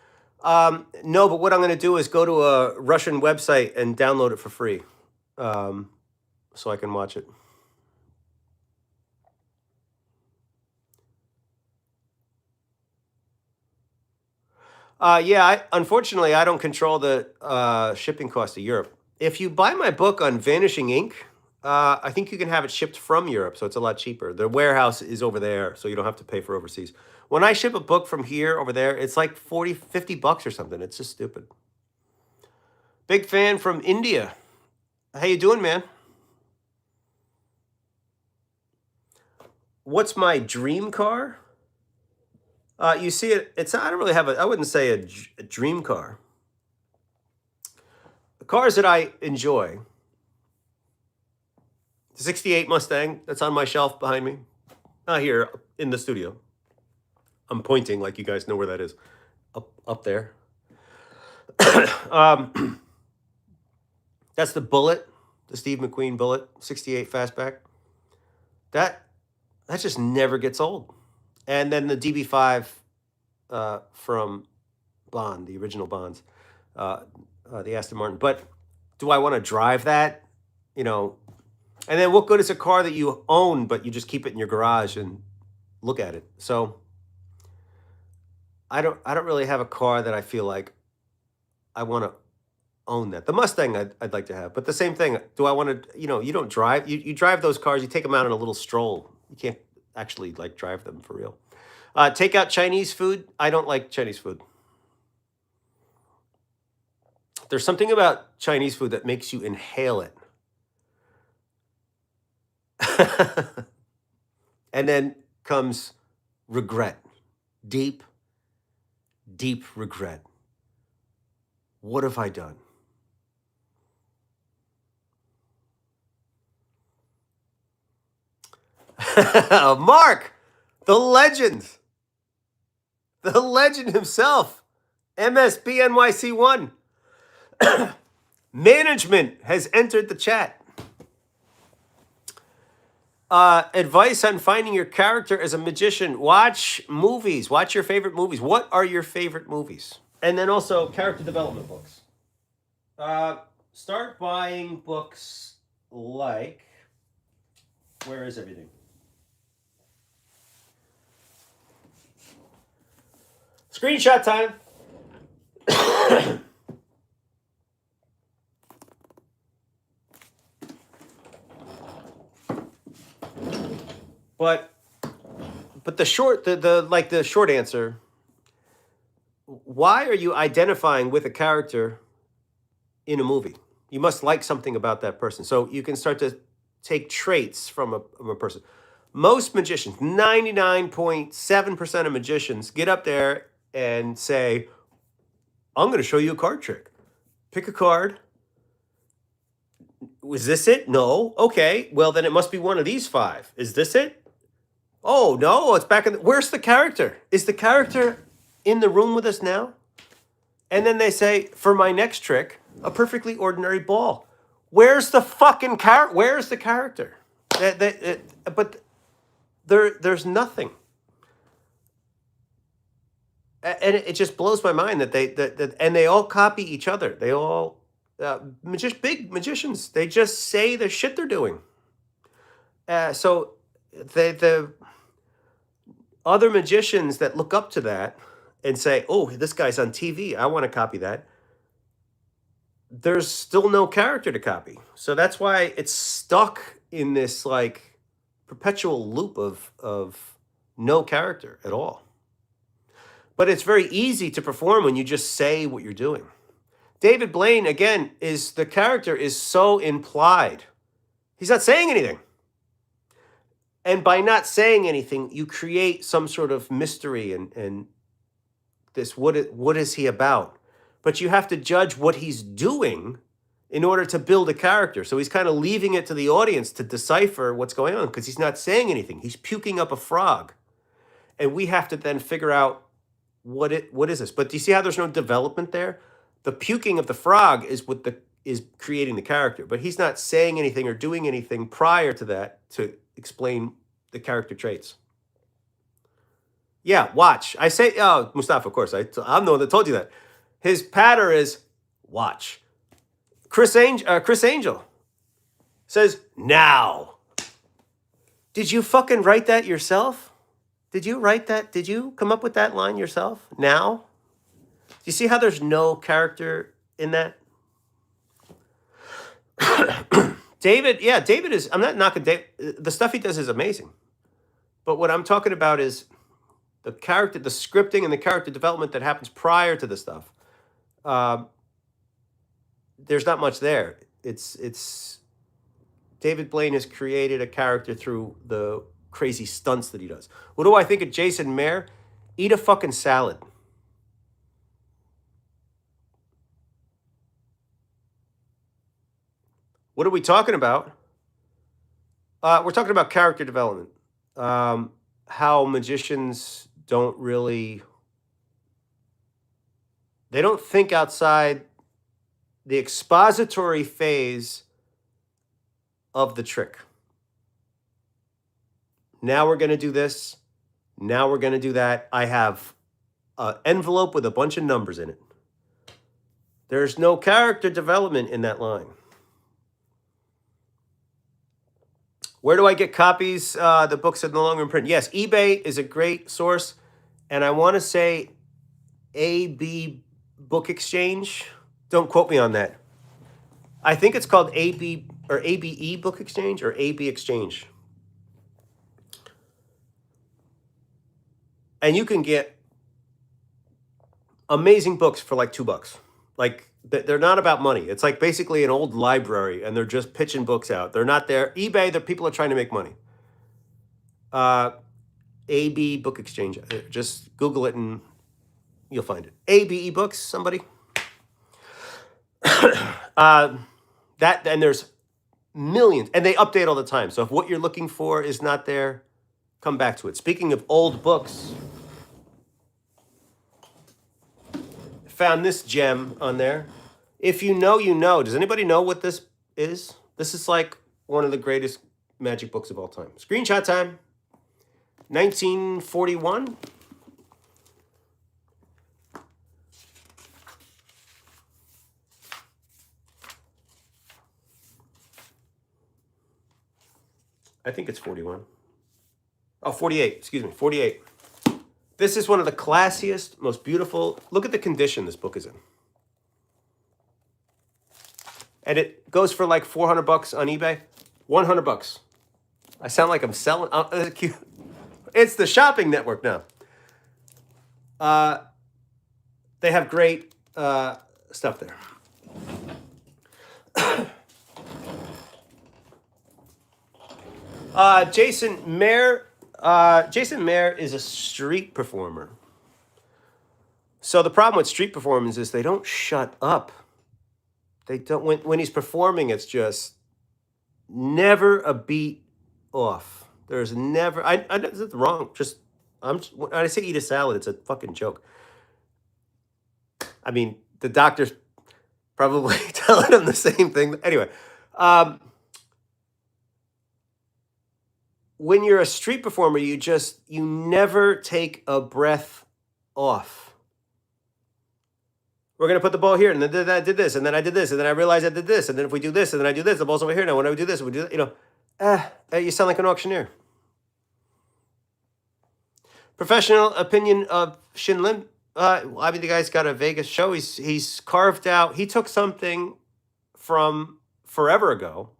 No, but what I'm going to do is go to a Russian website and download it for free, so I can watch it. Yeah, unfortunately, I don't control the shipping cost of Europe. If you buy my book on Vanishing Ink, I think you can have it shipped from Europe, so it's a lot cheaper. The warehouse is over there, so you don't have to pay for overseas. When I ship a book from here over there, it's like 40, 50 bucks or something. It's just stupid. Big fan from India. How you doing, man? What's my dream car? You see it. I don't really have I wouldn't say a dream car. The cars that I enjoy. The 68 Mustang that's on my shelf behind me. Here in the studio. I'm pointing like you guys know where that is. Up there. That's the Bullet, the Steve McQueen Bullet, 68 fastback. That just never gets old. And then the DB5 from Bond, the original Bonds, the Aston Martin. But do I want to drive that? You know, and then what good is a car that you own, but you just keep it in your garage and look at it? So I don't really have a car that I feel like I want to own that. The Mustang I'd like to have, but the same thing. Do I want to, you don't drive, you drive those cars, you take them out on a little stroll. You can't actually like drive them for real. Take out Chinese food. I don't like Chinese food. There's something about Chinese food that makes you inhale it. And then comes regret. Deep, deep regret. What have I done? Mark, the legend himself, MSBNYC1. Management has entered the chat. Advice on finding your character as a magician. Watch movies. Watch your favorite movies. What are your favorite movies? And then also character development books. Start buying books like... Where is everything? Screenshot time. But the short the short answer, why are you identifying with a character in a movie? You must like something about that person. So you can start to take traits from a person. Most magicians, 99.7% of magicians get up there and say, I'm going to show you a card trick. Pick a card. Was this it? No. Okay. Well, then it must be one of these 5. Is this it? Oh, no, it's back in where's the character? Is the character in the room with us now? And then they say, for my next trick, a perfectly ordinary ball. Where's the fucking character? Where's the character? But there's nothing. And it just blows my mind that they all copy each other. They all, big magicians, they just say the shit they're doing. So the other magicians that look up to that and say, oh, this guy's on TV, I want to copy that. There's still no character to copy. So that's why it's stuck in this like perpetual loop of no character at all. But it's very easy to perform when you just say what you're doing. David Blaine, again, the character is so implied. He's not saying anything. And by not saying anything, you create some sort of mystery and this, what is he about? But you have to judge what he's doing in order to build a character. So he's kind of leaving it to the audience to decipher what's going on because he's not saying anything. He's puking up a frog. And we have to then figure out what is this? But do you see how there's no development there? The puking of the frog is is creating the character, but he's not saying anything or doing anything prior to that to explain the character traits. Yeah, watch. I say, oh, Mustafa, of course. I'm the one that told you that. His patter is watch. Chris Angel says, now. Did you fucking write that yourself? Did you write that? Did you come up with that line yourself? Now? Do you see how there's no character in that? David is, I'm not knocking David. The stuff he does is amazing. But what I'm talking about is the character, the scripting and the character development that happens prior to the stuff. There's not much there. It's David Blaine has created a character through the crazy stunts that he does. What do I think of Jason Mayer? Eat a fucking salad. What are we talking about? We're talking about character development. How magicians don't really... They don't think outside the expository phase of the trick. Now we're going to do this. Now we're going to do that. I have an envelope with a bunch of numbers in it. There's no character development in that line. Where do I get copies? The books are no longer in print. Yes, eBay is a great source. And I want to say AB Book Exchange. Don't quote me on that. I think it's called AB or ABE Book Exchange or AB Exchange. And you can get amazing books for like $2. Like, they're not about money. It's like basically an old library, and they're just pitching books out. They're not there. eBay, the people are trying to make money. AB Book Exchange. Just Google it and you'll find it. ABE Books, somebody. And there's millions, and they update all the time. So if what you're looking for is not there, come back to it. Speaking of old books, found this gem on there. If you know, you know. Does anybody know what this is? This is like one of the greatest magic books of all time. Screenshot time. 1941. I think it's 41. Oh, 48. Excuse me. 48. This is one of the classiest, most beautiful. Look at the condition this book is in. And it goes for like $400 on eBay. $100. I sound like I'm selling. It's the shopping network now. They have great stuff there. Jason Mayer. Jason Mayer is a street performer. So the problem with street performance is they don't shut up. They don't. When he's performing, it's just never a beat off. There's never. This is wrong. Just when I say eat a salad, it's a fucking joke. I mean, the doctor's probably telling him the same thing. Anyway, when you're a street performer, you never take a breath off. We're going to put the ball here, and then I did this, and then I did this, and then I realized I did this, and then if we do this, and then I do this, the ball's over here. Now when I do this, we do that, you sound like an auctioneer. Professional opinion of Shin Lim. I mean, the guy's got a Vegas show. He's carved out. He took something from forever ago,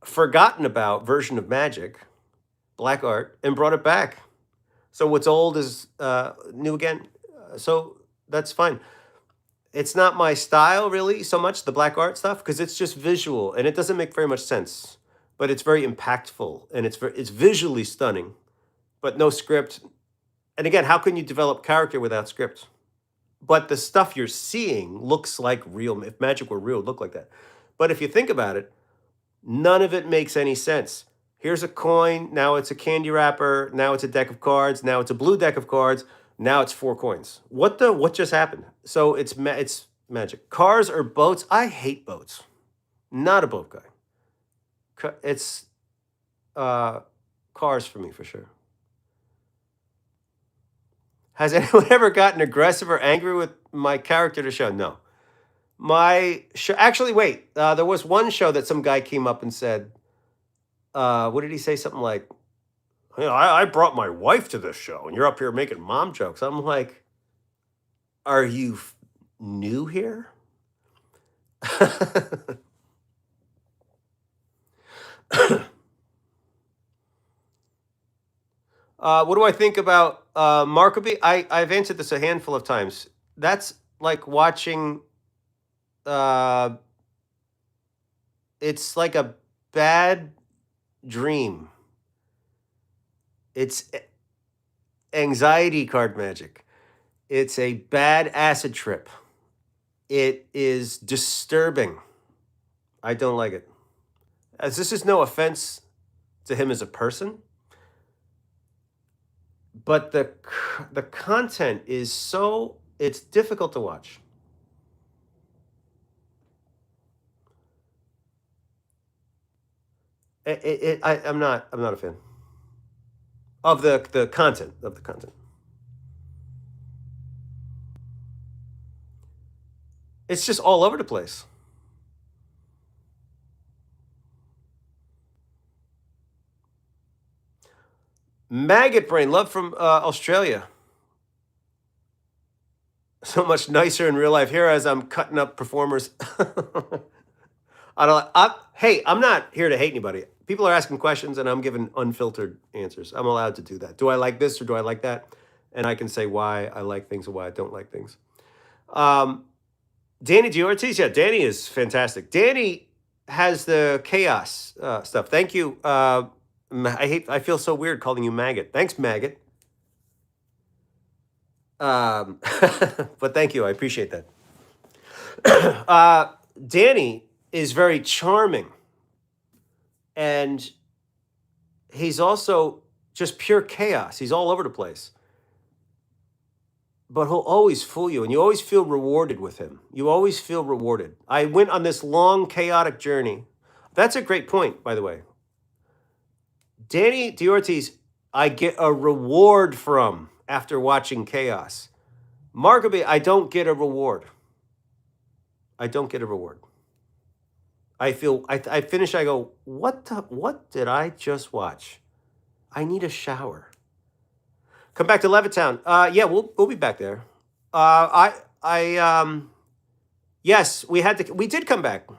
forgotten about version of magic, black art, and brought it back. So what's old is new again. So that's fine. It's not my style really so much, the black art stuff, because it's just visual and it doesn't make very much sense. But it's very impactful and it's visually stunning, but no script. And again, how can you develop character without script? But the stuff you're seeing looks like real. If magic were real, it would look like that. But if you think about it, none of it makes any sense. Here's a coin. Now it's a candy wrapper. Now it's a deck of cards. Now it's a blue deck of cards. Now it's 4 coins. What just happened? So it's magic. Cars or boats? I hate boats. Not a boat guy. It's cars for me for sure. Has anyone ever gotten aggressive or angry with my character to show? No. My show, actually, wait. There was one show that some guy came up and said, what did he say? Something like, I brought my wife to this show, and you're up here making mom jokes. I'm like, are you new here? What do I think about Markaby? I've answered this a handful of times. That's like watching. It's like a bad dream. It's anxiety card magic. It's a bad acid trip. It is disturbing. I don't like it. As this is no offense to him as a person, but the content is it's difficult to watch. I'm not a fan of the content of the content. It's just all over the place. Maggot brain, love from Australia. So much nicer in real life here as I'm cutting up performers. Hey, I'm not here to hate anybody. People are asking questions and I'm giving unfiltered answers. I'm allowed to do that. Do I like this or do I like that? And I can say why I like things or why I don't like things. Danny G. Ortiz, yeah, Danny is fantastic. Danny has the chaos stuff. Thank you. I feel so weird calling you Maggot. Thanks, Maggot. But thank you. I appreciate that. Danny is very charming. And he's also just pure chaos. He's all over the place. But he'll always fool you, and you always feel rewarded with him. You always feel rewarded. I went on this long, chaotic journey. That's a great point, by the way. Danny D'Ortiz, I get a reward from after watching Chaos. Markaby, I don't get a reward. I don't get a reward. I feel, I finish, I go, what did I just watch? I need a shower. Come back to Levittown. Yeah, we'll be back there. Yes, we did come back.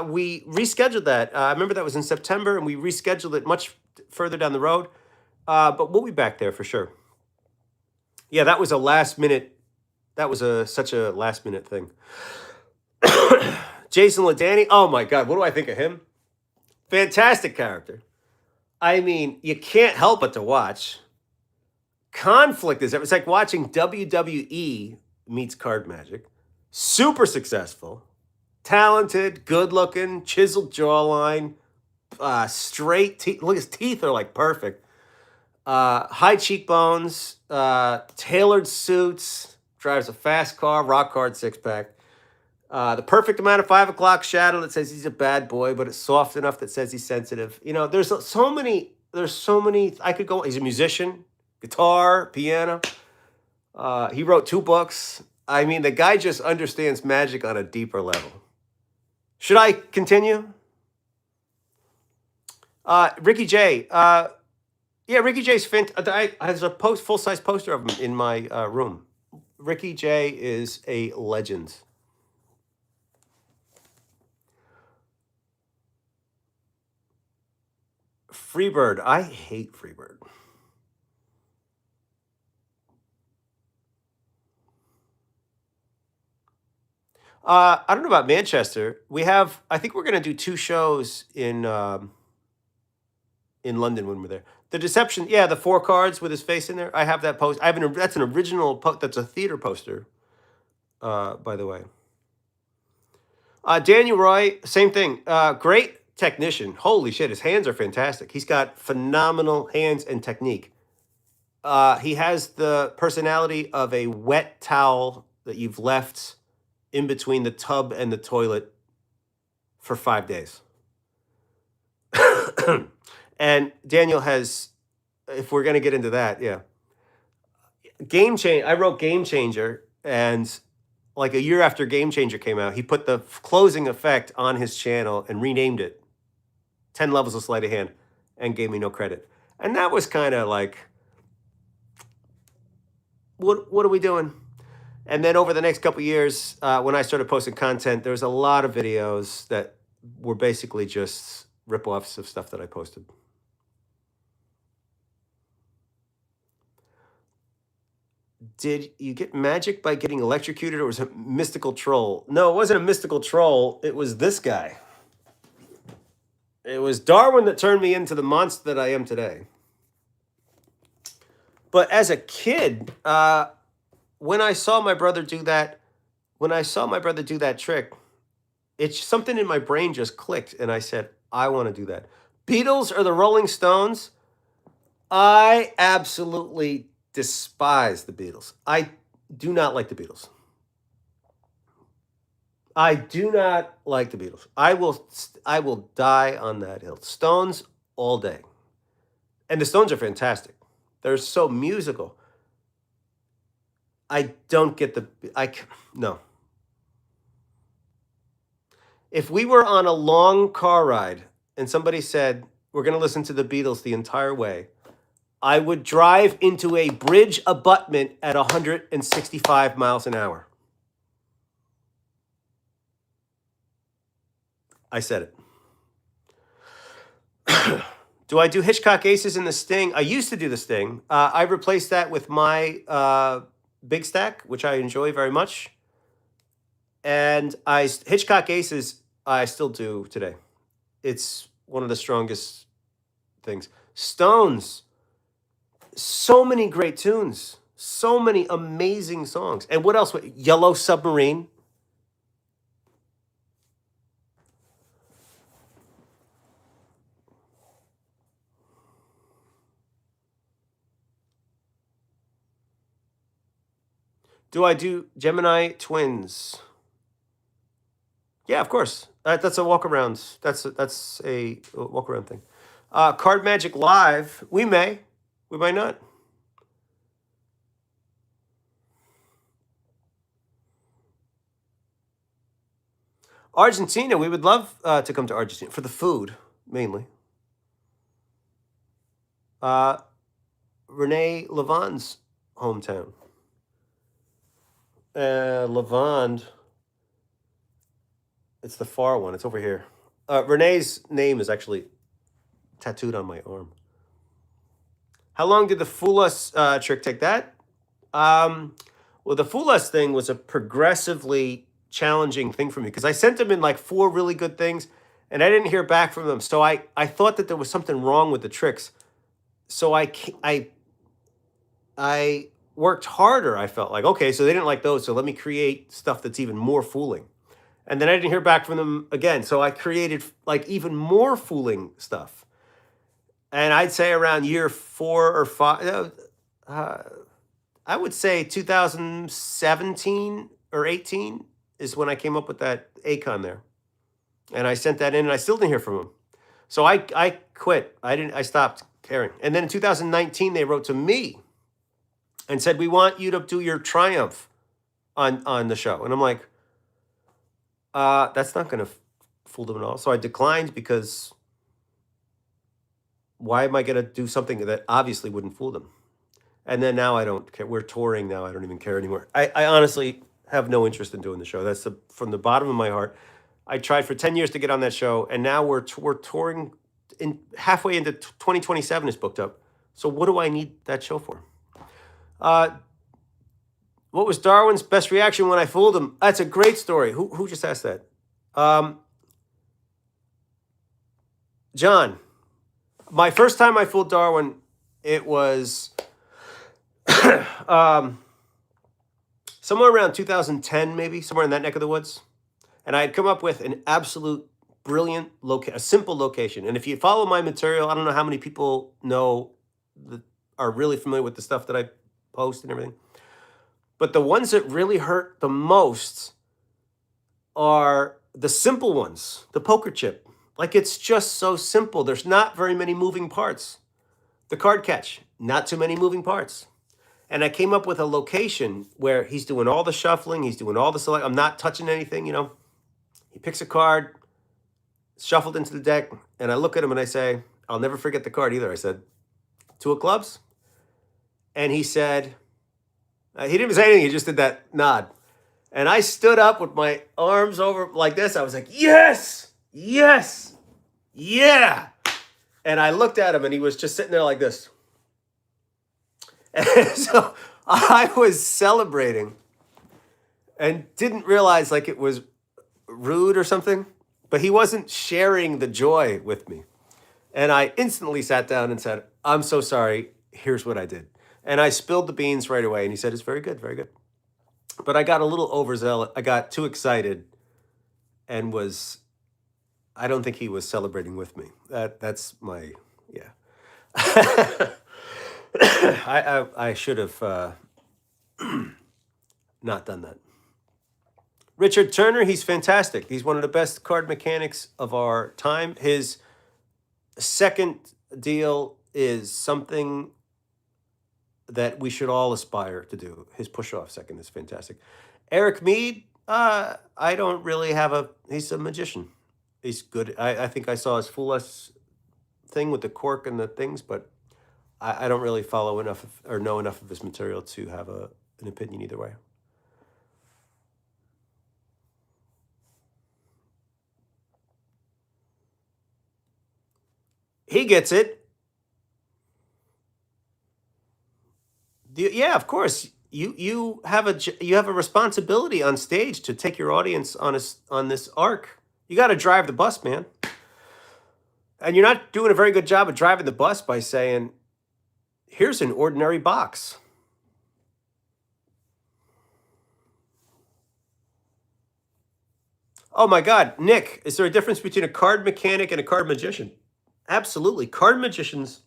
We rescheduled that. I remember that was in September, and we rescheduled it much further down the road. But we'll be back there for sure. Yeah, that was a last minute. That was such a last minute thing. Jason LaDanny. Oh my God, what do I think of him? Fantastic character. I mean, you can't help but to watch. Conflict is it's like watching WWE meets Card Magic. Super successful, talented, good looking, chiseled jawline, straight teeth. Look, his teeth are like perfect. High cheekbones, tailored suits, drives a fast car, rock hard six pack. The perfect amount of 5 o'clock shadow that says he's a bad boy, but it's soft enough that says he's sensitive. You know, there's so many. I could go. He's a musician, guitar, piano. He wrote 2 books. I mean, the guy just understands magic on a deeper level. Should I continue? Ricky J. Yeah, Ricky J's has a full-size poster of him in my room. Ricky J is a legend. Freebird. I hate Freebird. I don't know about Manchester. I think we're going to do 2 shows in London when we're there. The Deception, yeah, the 4 cards with his face in there. I have that post. That's an original that's a theater poster, by the way. Daniel Roy, same thing. Great technician. Holy shit, his hands are fantastic. He's got phenomenal hands and technique. He has the personality of a wet towel that you've left in between the tub and the toilet for 5 days. And Daniel has, if we're going to get into that, yeah. I wrote Game Changer, and like a year after Game Changer came out, he put the closing effect on his channel and renamed it 10 Levels of Sleight of Hand and gave me no credit. And that was kind of like, what are we doing? And then over the next couple of years, when I started posting content, there was a lot of videos that were basically just rip-offs of stuff that I posted. Did you get magic by getting electrocuted, or was it a mystical troll? No, it wasn't a mystical troll. It was this guy. It was Darwin that turned me into the monster that I am today. But as a kid, when I saw my brother do that trick, it's something in my brain just clicked, and I said, I want to do that. Beatles or the Rolling Stones? I absolutely despise the Beatles. I do not like the Beatles. I do not like the Beatles. I will die on that hill. Stones all day. And the Stones are fantastic. They're so musical. I don't get no. If we were on a long car ride and somebody said, we're going to listen to the Beatles the entire way, I would drive into a bridge abutment at 165 miles an hour. I said it. Do I do Hitchcock Aces in the Sting? I used to do the Sting. I replaced that with my Big Stack, which I enjoy very much. And Hitchcock Aces, I still do today. It's one of the strongest things. Stones, so many great tunes, so many amazing songs. And what else? Yellow Submarine. Do I do Gemini twins? Yeah, of course. That's a walk around. That's a walk around thing. Card Magic Live. We may. We might not. Argentina. We would love to come to Argentina for the food mainly. Renee Levon's hometown. Levon. It's the far one. It's over here. Renee's name is actually tattooed on my arm. How long did the Fool Us trick take? That? Well, the Fool Us thing was a progressively challenging thing for me because I sent them in like 4 really good things and I didn't hear back from them. So I thought that there was something wrong with the tricks. So I worked harder. I felt like, okay, so they didn't like those. So let me create stuff that's even more fooling. And then I didn't hear back from them again. So I created like even more fooling stuff. And I'd say around year 4 or 5, I would say 2017 or 18 is when I came up with that Acon there. And I sent that in and I still didn't hear from him. So I quit. I stopped caring. And then in 2019, they wrote to me and said, we want you to do your Triumph on the show. And I'm like, that's not going to fool them at all. So I declined because why am I going to do something that obviously wouldn't fool them? And then now I don't care. We're touring now. I don't even care anymore. I honestly have no interest in doing the show. That's from the bottom of my heart. I tried for 10 years to get on that show, and now we're touring in halfway into 2027 is booked up. So what do I need that show for? What was Darwin's best reaction when I fooled him? That's a great story. Who just asked that? John. My first time I fooled Darwin, it was somewhere around 2010, maybe, somewhere in that neck of the woods. And I had come up with an absolute brilliant a simple location. And if you follow my material, I don't know how many people are really familiar with the stuff that I post and everything. But the ones that really hurt the most are the simple ones, the poker chip. Like, it's just so simple. There's not very many moving parts. The card catch, not too many moving parts. And I came up with a location where he's doing all the shuffling, he's doing all the select. I'm not touching anything, you know. He picks a card, shuffled into the deck, and I look at him and I say, I'll never forget the card either. I said, 2 of clubs? And he said, he didn't even say anything, he just did that nod. And I stood up with my arms over like this. I was like, yes, yes, yeah. And I looked at him and he was just sitting there like this. And so I was celebrating and didn't realize like it was rude or something, but he wasn't sharing the joy with me. And I instantly sat down and said, I'm so sorry. Here's what I did. And I spilled the beans right away. And he said, it's very good, very good. But I got a little overzealous. I got too excited and I don't think he was celebrating with me. That's my, yeah. I should have not done that. Richard Turner, he's fantastic. He's one of the best card mechanics of our time. His second deal is something that we should all aspire to do. His push-off second is fantastic. Eric Mead, I don't really have he's a magician. He's good. I think I saw his Fool Us thing with the cork and the things, but I don't really follow enough or know enough of his material to have an opinion either way. He gets it. Yeah, of course. You have a responsibility on stage to take your audience on this arc. You got to drive the bus, man. And you're not doing a very good job of driving the bus by saying, here's an ordinary box. Oh my God, Nick, is there a difference between a card mechanic and a card magician? Absolutely. Card magicians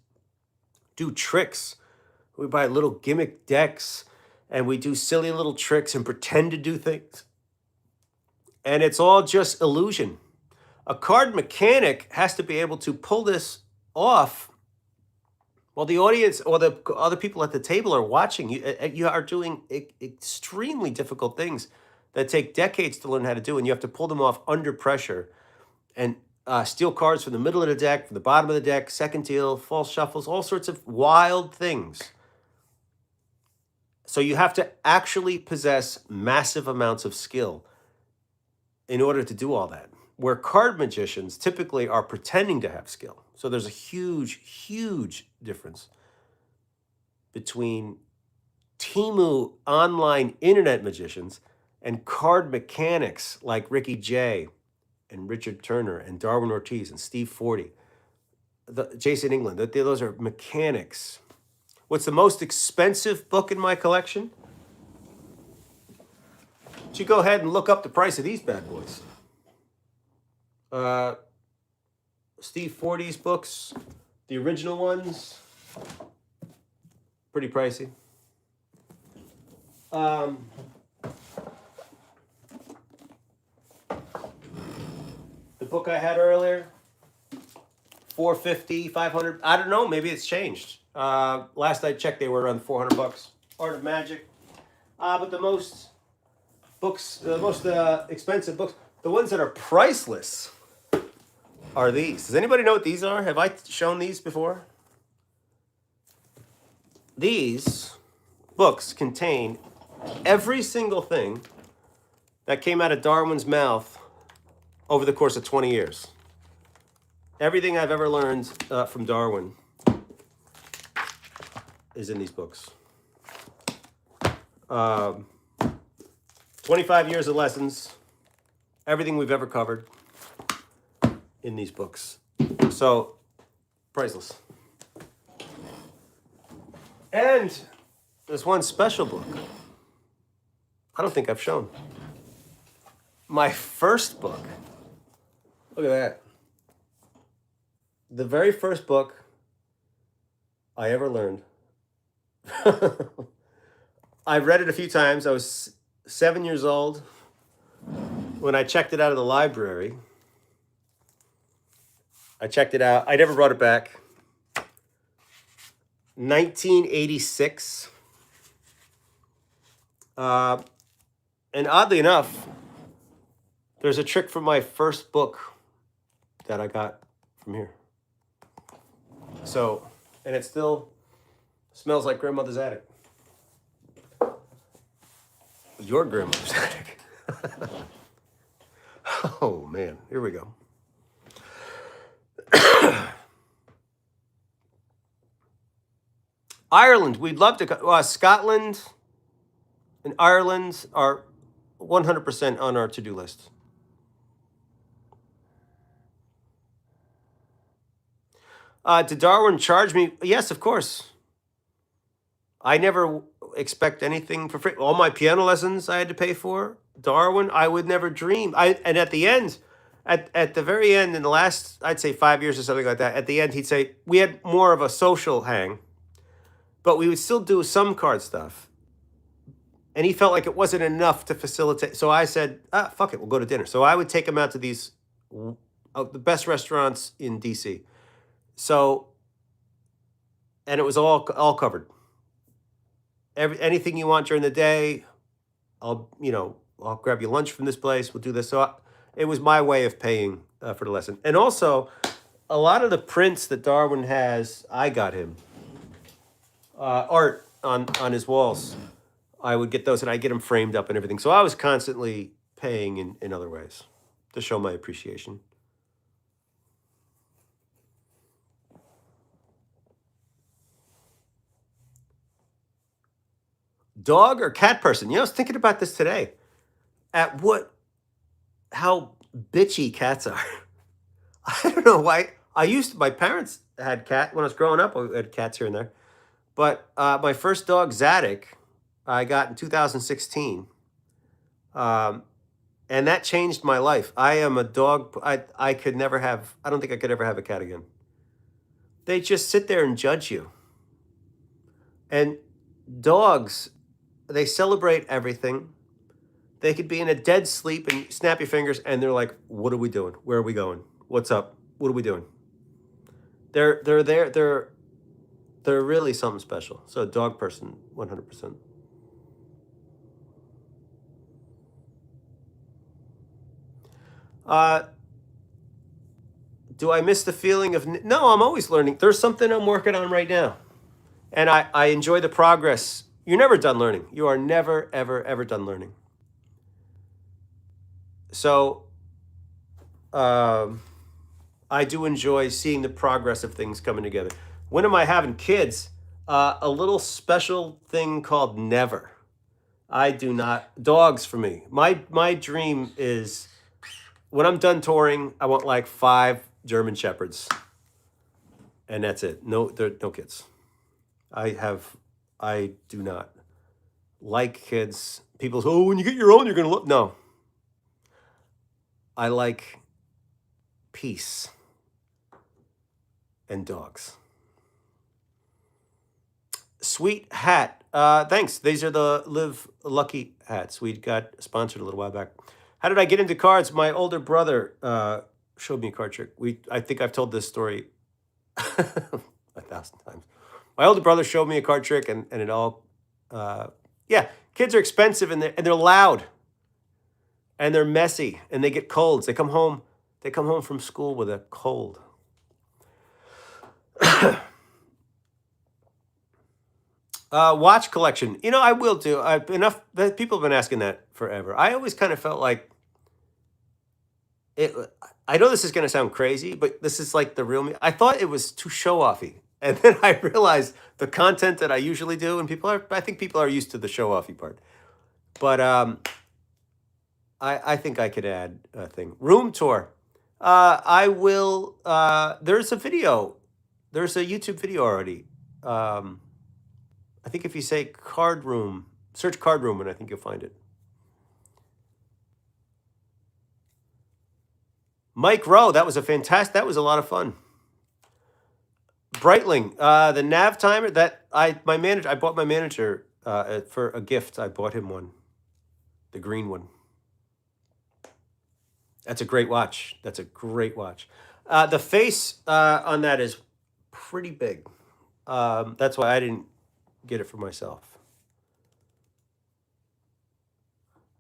do tricks. We buy little gimmick decks and we do silly little tricks and pretend to do things. And it's all just illusion. A card mechanic has to be able to pull this off while the audience or the other people at the table are watching. You are doing extremely difficult things that take decades to learn how to do, and you have to pull them off under pressure and steal cards from the middle of the deck, from the bottom of the deck, second deal, false shuffles, all sorts of wild things. So you have to actually possess massive amounts of skill in order to do all that. Where card magicians typically are pretending to have skill. So there's a huge, huge difference between Temu online internet magicians and card mechanics like Ricky Jay and Richard Turner and Darwin Ortiz and Steve Forty, Jason England. Those are mechanics. What's the most expensive book in my collection? You go ahead and look up the price of these bad boys. Steve Forty's books, the original ones, pretty pricey. The book I had earlier, $450, $500. I don't know. Maybe it's changed. Last I checked, they were around $400. Art of Magic. But the most books, the most expensive books, the ones that are priceless, are these. Does anybody know what these are? Have I shown these before? These books contain every single thing that came out of Darwin's mouth over the course of 20 years. Everything I've ever learned from Darwin is in these books. 25 years of lessons, everything we've ever covered in these books. So, priceless. And there's one special book I don't think I've shown. My first book. Look at that. The very first book I ever learned. I read it a few times. I was 7 years old when I checked it out of the library. I checked it out. I never brought it back. 1986. And oddly enough, there's a trick from my first book that I got from here. So, and it still smells like grandmother's attic. Your grandmother's attic. Oh, man. Here we go. Ireland. We'd love to go. Scotland and Ireland are 100% on our to-do list. Did Darwin charge me? Yes, of course. I never expect anything for free. All my piano lessons I had to pay for. Darwin, I would never dream. And at the end, at the very end, in the last, I'd say 5 years or something like that, at the end, he'd say, we had more of a social hang, but we would still do some card stuff. And he felt like it wasn't enough to facilitate. So I said, fuck it, we'll go to dinner. So I would take him out to these, the best restaurants in DC. So, and it was all covered. Anything you want during the day, I'll grab you lunch from this place. We'll do this. So it was my way of paying for the lesson. And also, a lot of the prints that Darwin has, I got him. Art on his walls. I would get those and I get them framed up and everything. So I was constantly paying in other ways to show my appreciation. Dog or cat person? I was thinking about this today. How bitchy cats are. I don't know why. My parents had cat when I was growing up. I had cats here and there. But my first dog, Zadok, I got in 2016. And that changed my life. I am a dog. I could never have, I don't think I could ever have a cat again. They just sit there and judge you. And dogs they celebrate everything. They could be in a dead sleep and snap your fingers, and they're like, "What are we doing? Where are we going? What's up? What are we doing?" They're there. They're really something special. So a dog person, 100%. Do I miss the feeling of no? I'm always learning. There's something I'm working on right now, and I enjoy the progress. You're never done learning. You are never ever done learning. So I do enjoy seeing the progress of things coming together. When am I having kids? A little special thing called never. I do not dogs for me. My dream is when I'm done touring, I want like 5 German shepherds, and that's it. No, there no kids. I do not like kids. People say, "Oh, when you get your own, you're gonna look." No, I like peace and dogs. Sweet hat. Thanks. These are the Live Lucky hats. We got sponsored a little while back. How did I get into cards? My older brother showed me a card trick. I think I've told this story 1,000 times. My older brother showed me a card trick, and it all, yeah. Kids are expensive, and they're loud, and they're messy, and they get colds. They come home. They come home from school with a cold. Watch collection. You know, I will do. People have been asking that forever. I always kind of felt like it. I know this is going to sound crazy, but this is like the real me. I thought it was too show offy, and then I realized the content that I usually do, and I think people are used to the show offy part. But I think I could add a thing. Room tour. I will. There's a video. There's a YouTube video already. I think if you say card room, search card room, and I think you'll find it. Mike Rowe, that was that was a lot of fun. Breitling, the nav timer I bought my manager for a gift. I bought him one, the green one. That's a great watch. That's a great watch. The face on that is pretty big. That's why I didn't get it for myself.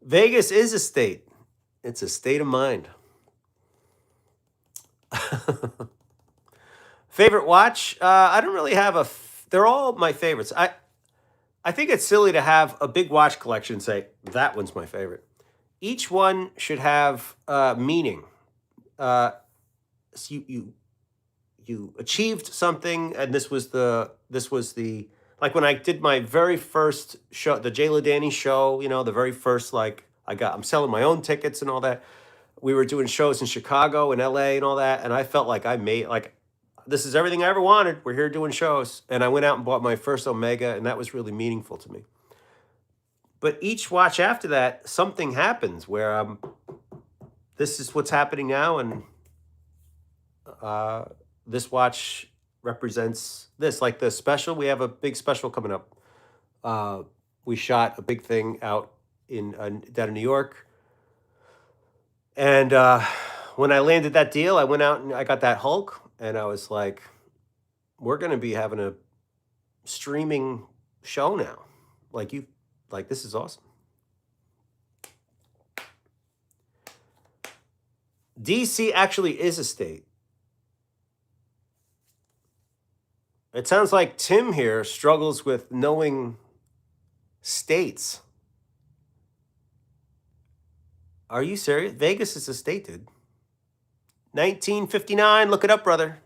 Vegas is a state. It's a state of mind. Favorite watch? I don't really have they're all my favorites. I think it's silly to have a big watch collection and say that one's my favorite. Each one should have meaning. So you achieved something, and this was the like when I did my very first show, the Jay Ladany show. You know, the very first I'm selling my own tickets and all that. We were doing shows in Chicago and LA and all that, and I felt like I made this is everything I ever wanted. We're here doing shows, and I went out and bought my first Omega, and that was really meaningful to me. But each watch after that, something happens where this is what's happening now, and this watch represents this. Like the special, we have a big special coming up. We shot a big thing out down in New York, and when I landed that deal, I went out and I got that Hulk, and I was like, "We're going to be having a streaming show now. This is awesome." DC actually is a state. It sounds like Tim here struggles with knowing states. Are you serious? Vegas is a state, dude. 1959. Look it up, brother.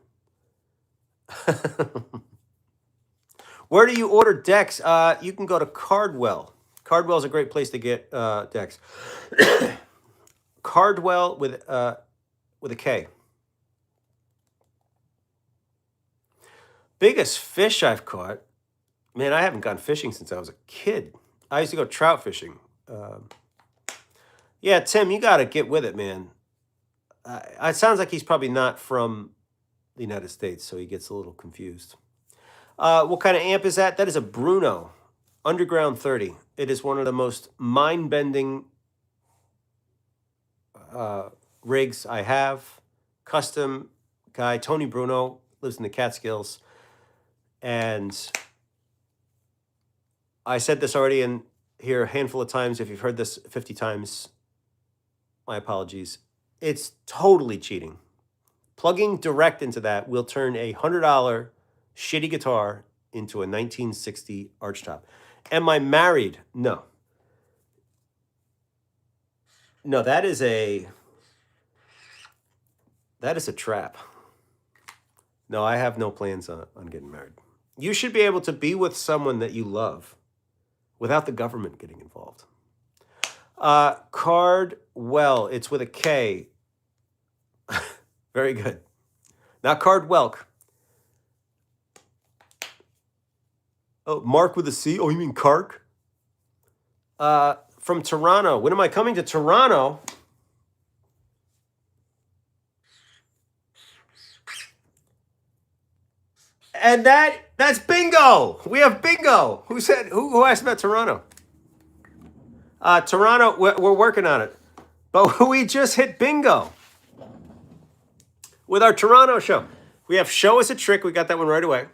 Where do you order decks? You can go to Cardwell. Cardwell is a great place to get decks. Cardwell with a K. Biggest fish I've caught. Man, I haven't gone fishing since I was a kid. I used to go trout fishing. Yeah, Tim, you got to get with it, man. It sounds like he's probably not from the United States, so he gets a little confused. What kind of amp is that? That is a Bruno Underground 30. It is one of the most mind-bending rigs I have. Custom guy, Tony Bruno, lives in the Catskills. And I said this already in here a handful of times. If you've heard this 50 times, my apologies. It's totally cheating. Plugging direct into that will turn a $100 shitty guitar into a 1960 archtop. Am I married? No. No, that is a trap. No, I have no plans on getting married. You should be able to be with someone that you love without the government getting involved. Cardwell, it's with a K. Very good. Not Cardwelk. Oh, Mark with a C? Oh, you mean Kark? From Toronto. When am I coming to Toronto? And that's bingo. We have bingo. Who asked about Toronto? Toronto, we're working on it. But we just hit bingo with our Toronto show. We have Show Us a Trick. We got that one right away.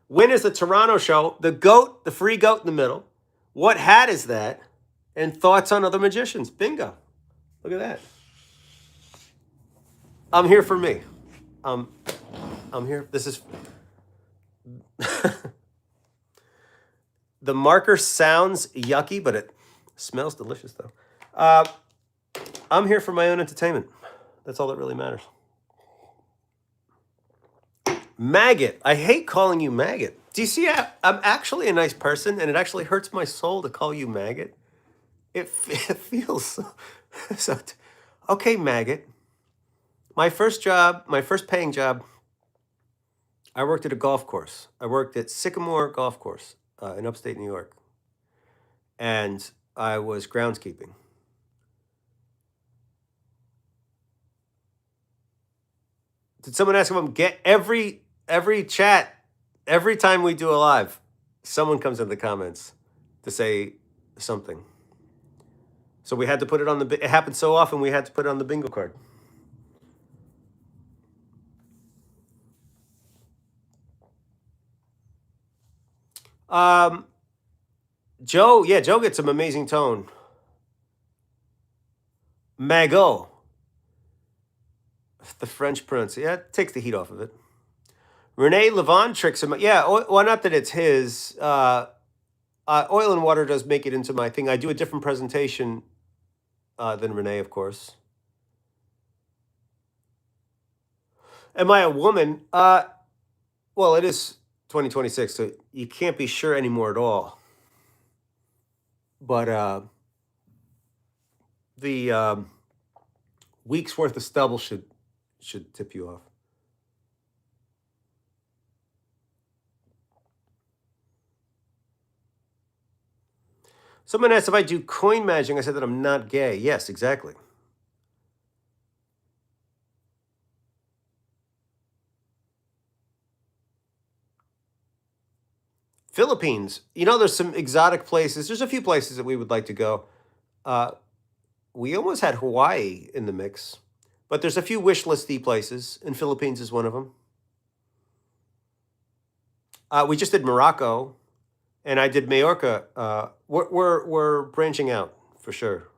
When is the Toronto show? The goat, the free goat in the middle. What hat is that? And thoughts on other magicians. Bingo. Look at that. I'm here for me. I'm here. This is... The marker sounds yucky, but it smells delicious, though. I'm here for my own entertainment. That's all that really matters. Maggot. I hate calling you maggot. Do you see? I'm actually a nice person, and it actually hurts my soul to call you maggot. It feels so. Okay, maggot. My first paying job, I worked at a golf course. I worked at Sycamore Golf Course in upstate New York. And I was groundskeeping. Did someone ask if I'm get every chat, every time we do a live, someone comes in the comments to say something. So we had to put it on it happened so often we had to put it on the bingo card. Joe gets some amazing tone. Magot. The French pronunciation, it takes the heat off of it. Renee Levon tricks him. Yeah, well, not that it's his. Oil and Water does make it into my thing. I do a different presentation than Renee, of course. Am I a woman? Well, it is 2026, so you can't be sure anymore at all. But the week's worth of stubble should tip you off. Someone asked if I do coin magic. I said that I'm not gay. Yes, exactly. Philippines. You know, there's some exotic places. There's a few places that we would like to go. We almost had Hawaii in the mix. But there's a few wish listy places, and Philippines is one of them. We just did Morocco, and I did Majorca. We're branching out for sure.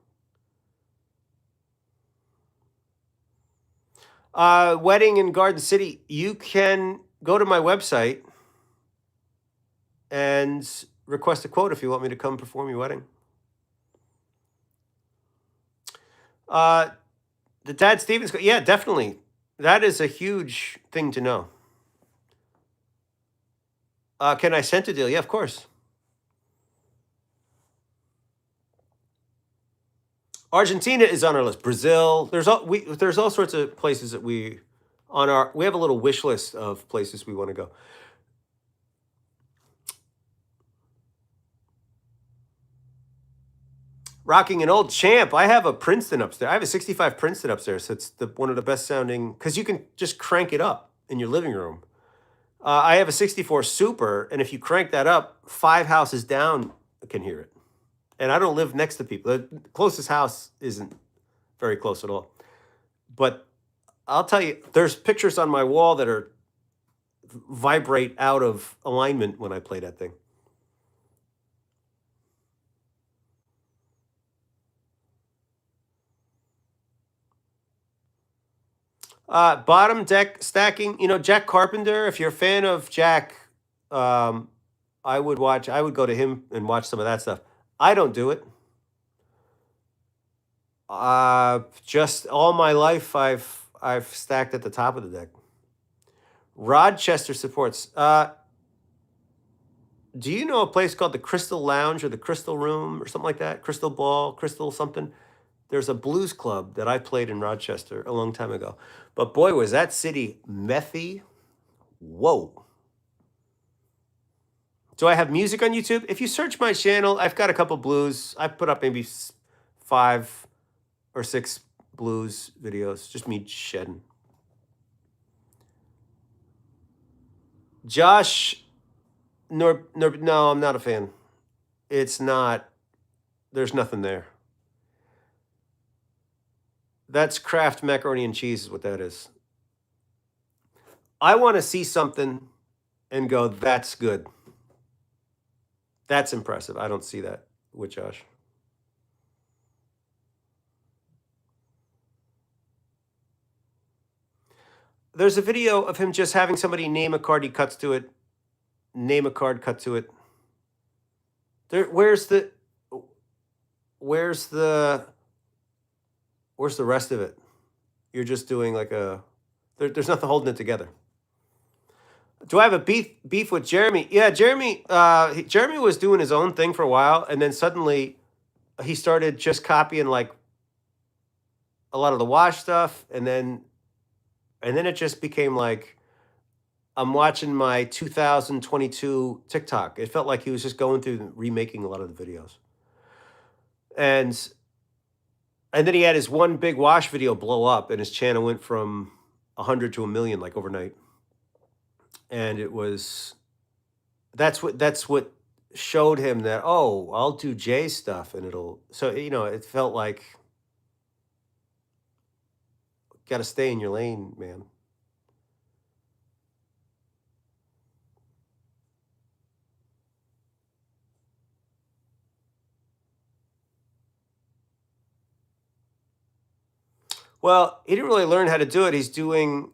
Wedding in Garden City. You can go to my website and request a quote if you want me to come perform your wedding. The Dad Stevens, yeah, definitely. That is a huge thing to know. Can I send a deal? Yeah, of course. Argentina is on our list. Brazil. There's all sorts of places that we have a little wish list of places we want to go. Rocking an old champ. I have a Princeton upstairs. I have a 65 Princeton upstairs. So it's one of the best sounding, because you can just crank it up in your living room. I have a 64 Super, and if you crank that up, 5 houses down can hear it. And I don't live next to people. The closest house isn't very close at all. But I'll tell you, there's pictures on my wall that are vibrate out of alignment when I play that thing. Bottom deck stacking, Jack Carpenter. If you're a fan of Jack, um, I would go to him and watch some of that stuff. I don't do it. Just all my life, I've stacked at the top of the deck. Rochester supports. Do you know a place called the Crystal Lounge or the Crystal Room or something like that? Crystal Ball, Crystal something. There's a blues club that I played in Rochester a long time ago. But boy, was that city methy. Whoa. Do I have music on YouTube? If you search my channel, I've got a couple blues. I put up maybe 5 or 6 blues videos, just me shedding. Josh, no, I'm not a fan. It's not. There's nothing there. That's Kraft macaroni and cheese is what that is. I want to see something and go, that's good. That's impressive. I don't see that with Josh. There's a video of him just having somebody name a card. He cuts to it. Name a card, cut to it. Where's the rest of it? You're just doing like there's nothing holding it together. Do I have a beef with Jeremy? Yeah, Jeremy was doing his own thing for a while, and then suddenly he started just copying like a lot of the Wash stuff, and then it just became like I'm watching my 2022 TikTok. It felt like he was just going through and remaking a lot of the videos. And then he had his one big Wash video blow up, and his channel went from 100 to 1 million like overnight. And that's what showed him that, oh, I'll do Jay stuff and it felt like got to stay in your lane, man. Well, he didn't really learn how to do it. He's doing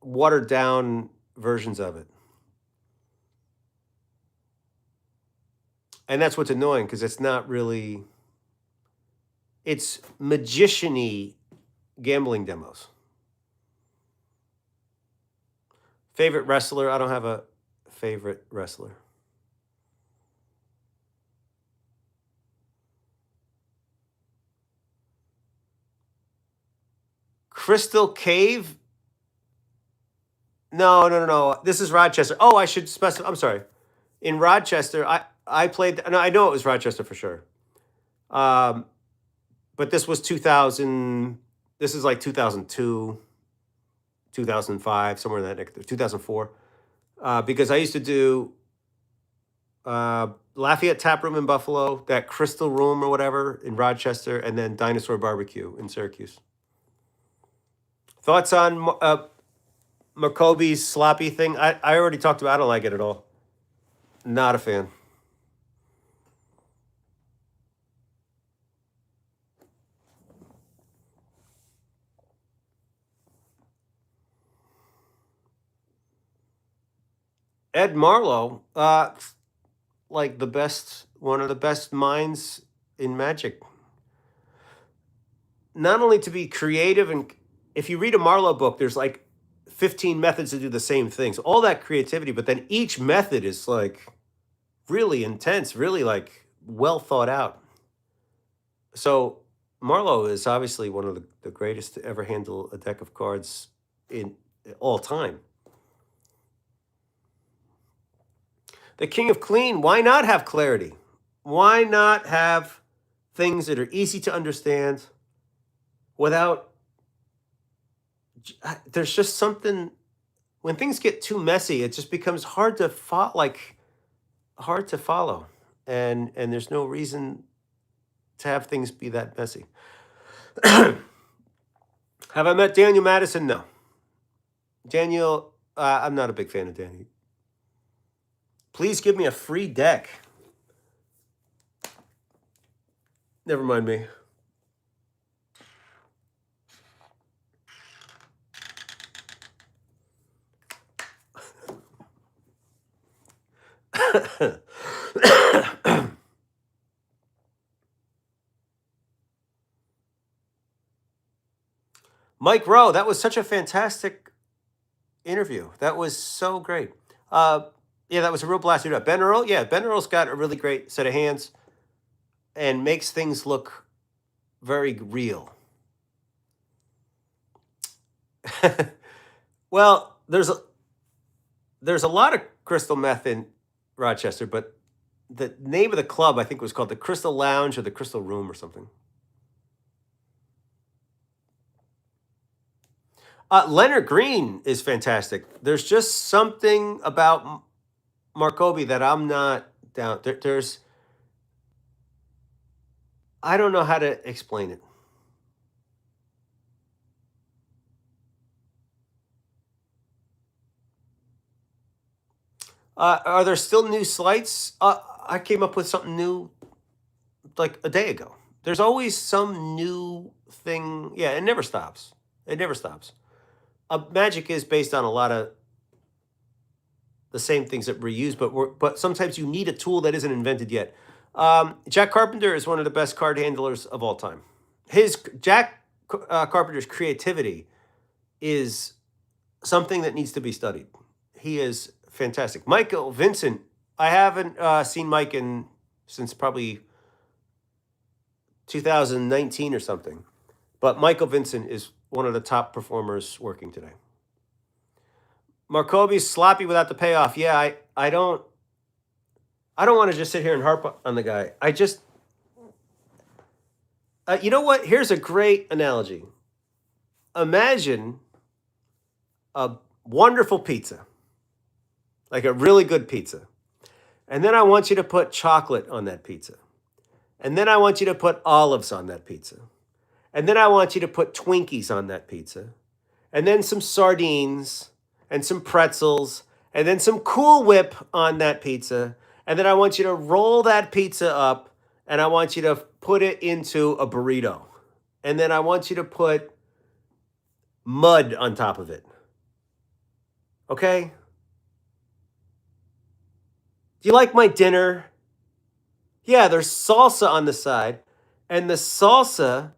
watered down versions of it. And that's what's annoying because it's not really, it's magician-y gambling demos. Favorite wrestler? I don't have a favorite wrestler. Crystal Cave? No. This is Rochester. Oh, I should specify. I'm sorry. In Rochester, I played. No, I know it was Rochester for sure. But this was 2000. This is like 2002, 2005, somewhere in that neck. 2004. Because I used to do Lafayette Tap Room in Buffalo, that Crystal Room or whatever in Rochester, and then Dinosaur Barbecue in Syracuse. Thoughts on McCoby's sloppy thing? I already talked about. I don't like it at all. Not a fan. Ed Marlowe, like one of the best minds in Magic. Not only to be creative, and if you read a Marlowe book, there's like 15 methods to do the same things, all that creativity, but then each method is like really intense, really like well thought out. So Marlowe is obviously one of the greatest to ever handle a deck of cards in all time. The King of Clean, why not have clarity? Why not have things that are easy to understand without, there's just something, when things get too messy, it just becomes hard to follow. and there's no reason to have things be that messy. Have I met Daniel Madison? No. Daniel, I'm not a big fan of Danny. Please give me a free deck. Never mind me. Mike Rowe, that was such a fantastic interview. That was so great. Yeah, that was a real blast to do. Ben Earl, yeah, Ben Earl's got a really great set of hands and makes things look very real. Well, there's a lot of crystal meth in Rochester, but the name of the club I think was called the Crystal Lounge or the Crystal Room or something. Leonard Green is fantastic. There's just something about Markobi that I'm not down. There's I don't know how to explain it. Are there still new slights? I came up with something new like a day ago. There's always some new thing. Yeah, it never stops. It never stops. Magic is based on a lot of the same things that we're used, but sometimes you need a tool that isn't invented yet. Jack Carpenter is one of the best card handlers of all time. Jack Carpenter's creativity is something that needs to be studied. He is fantastic. Michael Vincent, I haven't seen Mike since probably 2019 or something, but Michael Vincent is one of the top performers working today. Markobi's sloppy without the payoff. Yeah, I don't want to just sit here and harp on the guy. I just you know what? Here's a great analogy. Imagine a wonderful pizza, like a really good pizza. And then I want you to put chocolate on that pizza. And then I want you to put olives on that pizza. And then I want you to put Twinkies on that pizza. And then some sardines and some pretzels. And then some Cool Whip on that pizza. And then I want you to roll that pizza up. And I want you to put it into a burrito. And then I want you to put mud on top of it. Okay? Do you like my dinner? Yeah, there's salsa on the side. And the salsa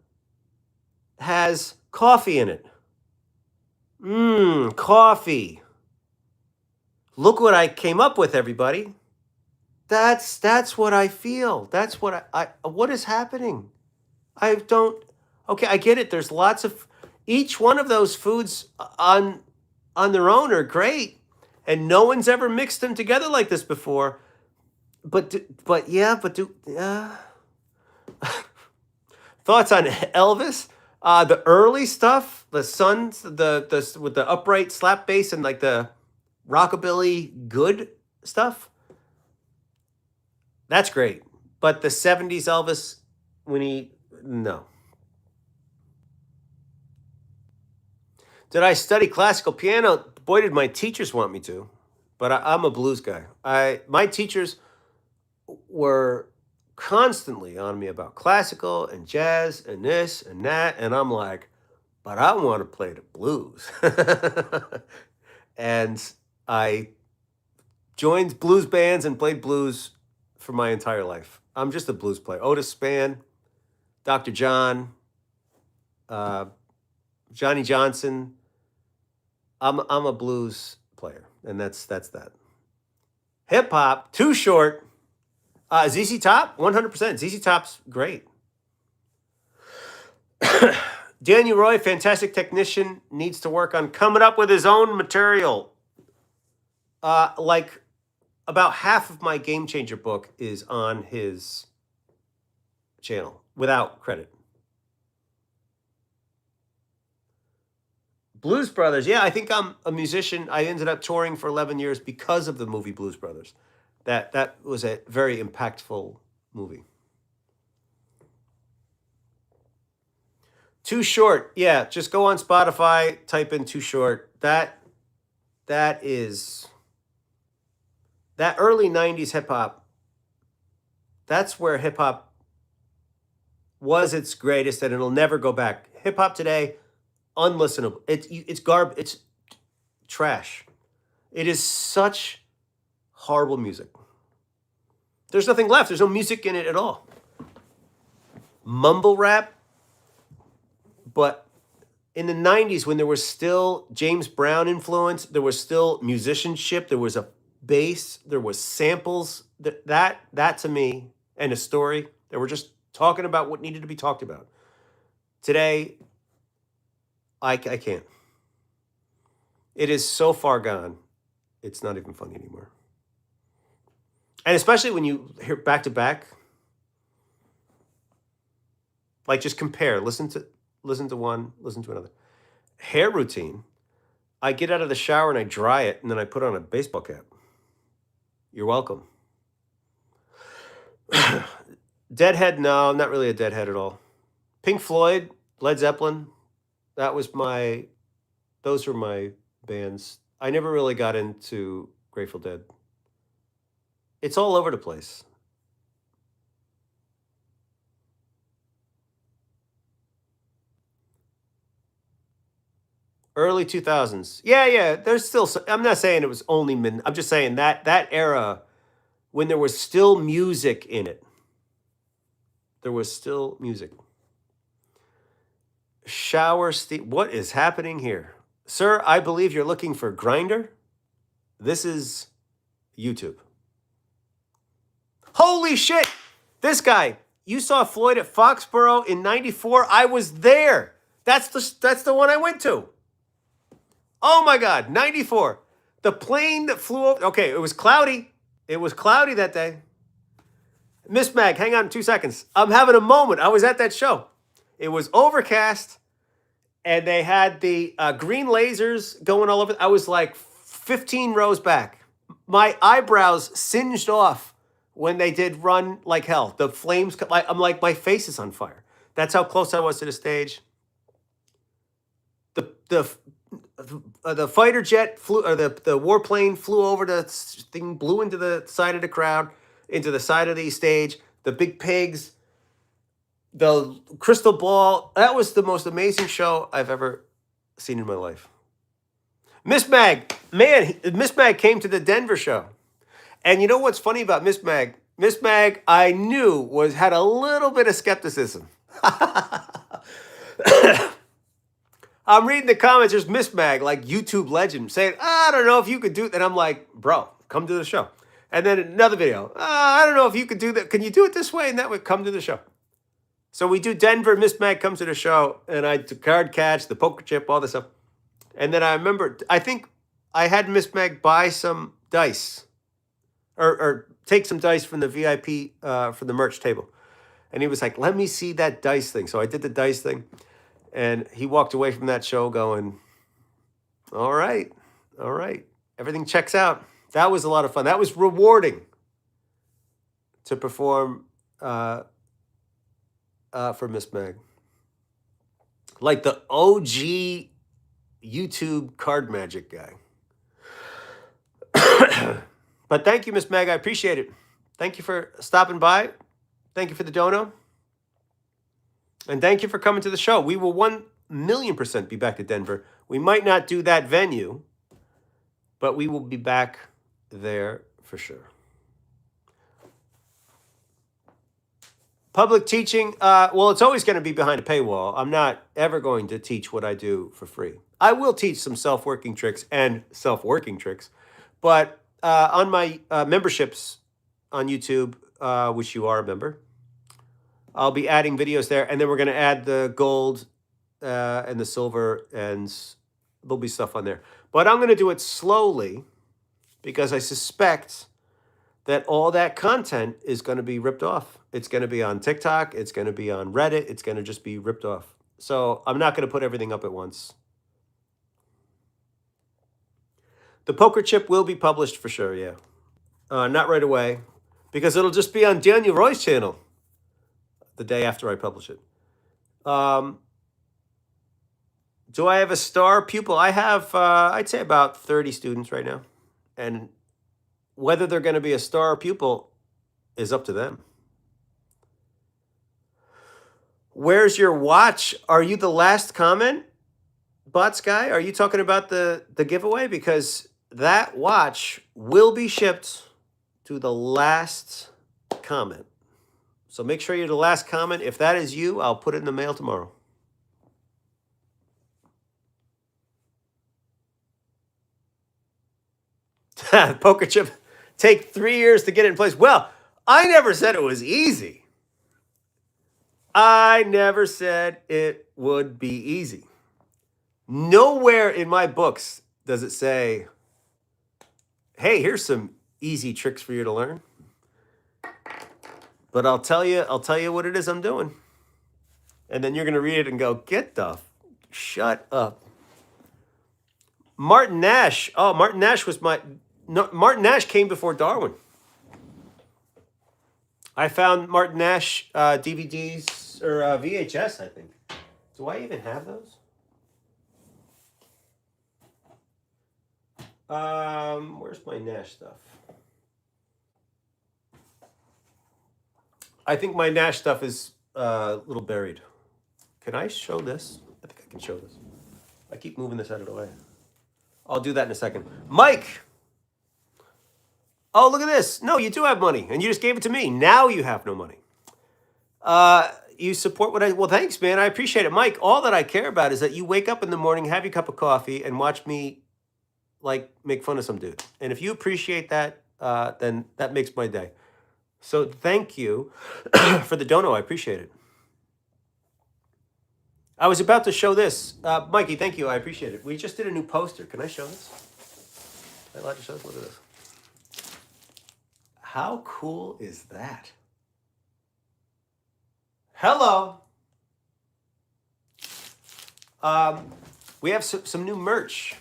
has coffee in it. Coffee. Look what I came up with, everybody. That's what I feel. That's what what is happening? I don't Okay, I get it. There's lots of each one of those foods on their own are great, and no one's ever mixed them together like this before. But thoughts on Elvis? The early stuff, the Suns, the with the upright slap bass and like the rockabilly good stuff. That's great. But the 70s Elvis no. Did I study classical piano? Boy, did my teachers want me to. But I'm a blues guy. My teachers were constantly on me about classical and jazz and this and that, and I'm like, but I want to play the blues. And I joined blues bands and played blues for my entire life. I'm just a blues player. Otis Spann, Dr. John, Johnny Johnson. I'm a blues player, and that's that. Hip hop, too short. ZZ Top, 100%. ZZ Top's great. Daniel Roy, fantastic technician, needs to work on coming up with his own material. Like about half of my Game Changer book is on his channel without credit. Blues Brothers. Yeah, I think I'm a musician. I ended up touring for 11 years because of the movie Blues Brothers. That was a very impactful movie. Too Short. Yeah, just go on Spotify, type in Too Short. That is that early 90s hip hop. That's where hip hop was its greatest and it'll never go back. Hip hop today, unlistenable. It's trash. It is such horrible music. There's nothing left. There's no music in it at all. Mumble rap, but in the 90s when there was still James Brown influence, there was still musicianship, there was a bass, there was samples, that to me, and a story, they were just talking about what needed to be talked about. Today, I can't. It is so far gone, it's not even funny anymore. And especially when you hear back to back, like just compare, listen to one, listen to another. Hair routine. I get out of the shower and I dry it and then I put on a baseball cap. You're welcome. Deadhead, no, I'm not really a Deadhead at all. Pink Floyd, Led Zeppelin, those were my bands. I never really got into Grateful Dead. It's all over the place. Early 2000s. Yeah. There's still. I'm not saying it was only men. I'm just saying that era when there was still music in it. There was still music. Shower steam. What is happening here, sir? I believe you're looking for Grindr. This is YouTube. Holy shit! This guy. You saw Floyd at Foxborough in '94. I was there. That's the one I went to. Oh my God, 94. The plane that flew over. Okay, it was cloudy. It was cloudy that day. Miss Mag, hang on 2 seconds. I'm having a moment. I was at that show. It was overcast, and they had the green lasers going all over. I was like 15 rows back. My eyebrows singed off when they did Run Like Hell. The flames, I'm like, my face is on fire. That's how close I was to the stage. The fighter jet flew, or the warplane flew over the thing, blew into the side of the crowd, into the side of the stage. The big pigs, the crystal ball. That was the most amazing show I've ever seen in my life. Miss Mag, man, Miss Mag came to the Denver show. And you know what's funny about Miss Mag? Miss Mag, I knew had a little bit of skepticism. I'm reading the comments. There's Miss Mag, like YouTube legend, saying, I don't know if you could do it. And I'm like, bro, come to the show. And then another video. I don't know if you could do that. Can you do it this way? And that would come to the show. So we do Denver. Miss Mag comes to the show. And I do card catch, the poker chip, all this stuff. And then I remember, I think I had Miss Mag buy some dice. Or take some dice from the VIP, from the merch table. And he was like, let me see that dice thing. So I did the dice thing. And he walked away from that show going, all right. Everything checks out. That was a lot of fun. That was rewarding to perform for Miss Mag. Like the OG YouTube card magic guy. But thank you, Miss Mag. I appreciate it. Thank you for stopping by. Thank you for the dono. And thank you for coming to the show. We will 1,000,000% be back to Denver. We might not do that venue, but we will be back there for sure. Public teaching, well, it's always going to be behind a paywall. I'm not ever going to teach what I do for free. I will teach some self-working tricks and self-working tricks, but on my memberships on YouTube, which you are a member, I'll be adding videos there, and then we're going to add the gold and the silver, and there'll be stuff on there. But I'm going to do it slowly because I suspect that all that content is going to be ripped off. It's going to be on TikTok. It's going to be on Reddit. It's going to just be ripped off. So I'm not going to put everything up at once. The poker chip will be published for sure, yeah. not right away, because it'll just be on Daniel Roy's channel the day after I publish it. Do I have a star pupil? I have, I'd say about 30 students right now. And whether they're going to be a star pupil is up to them. Where's your watch? Are you the last comment, Bots Guy? Are you talking about the giveaway? Because that watch will be shipped to the last comment. So make sure you're the last comment. If that is you, I'll put it in the mail tomorrow. Poker chip, take 3 years to get it in place. Well, I never said it was easy. I never said it would be easy. Nowhere in my books does it say, hey, here's some easy tricks for you to learn. But I'll tell you what it is I'm doing. And then you're going to read it and go, shut up. Martin Nash. Oh, Martin Nash was Martin Nash came before Darwin. I found Martin Nash DVDs or VHS, I think. Do I even have those? Where's my Nash stuff? I think my Nash stuff is a little buried. Can I show this? I think I can show this. I keep moving this out of the way. I'll do that in a second. Mike! Oh, look at this. No, you do have money, and you just gave it to me. Now you have no money. You support what well, thanks, man. I appreciate it. Mike, all that I care about is that you wake up in the morning, have your cup of coffee, and watch me, like, make fun of some dude. And if you appreciate that, then that makes my day. So thank you for the dono. I appreciate it. I was about to show this. Mikey, thank you. I appreciate it. We just did a new poster. Can I show this? Am I allowed to show this? Look at this. How cool is that? Hello. We have some new merch.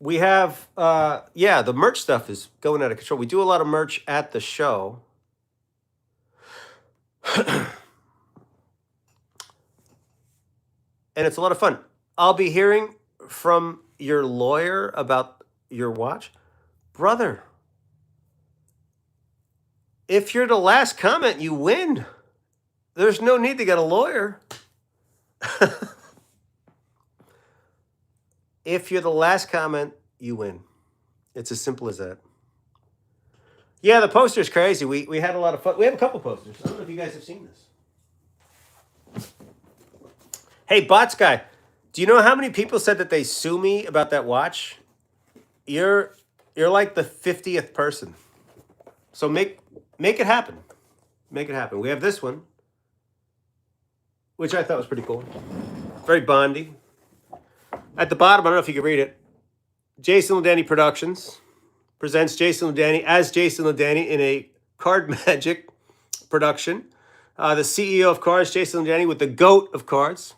We have, the merch stuff is going out of control. We do a lot of merch at the show. And it's a lot of fun. I'll be hearing from your lawyer about your watch. Brother, if you're the last comment, you win. There's no need to get a lawyer. If you're the last comment, you win. It's as simple as that. Yeah, the poster's crazy. We had a lot of fun. We have a couple posters. I don't know if you guys have seen this. Hey, Bots Guy, do you know how many people said that they sue me about that watch? You're like the 50th person. So make it happen. Make it happen. We have this one, which I thought was pretty cool. Very Bondy. At the bottom, I don't know if you can read it. Jason Ladany Productions presents Jason Ladany as Jason Ladany in a Card Magic production. The CEO of Cards, Jason Ladany, with the GOAT of cards.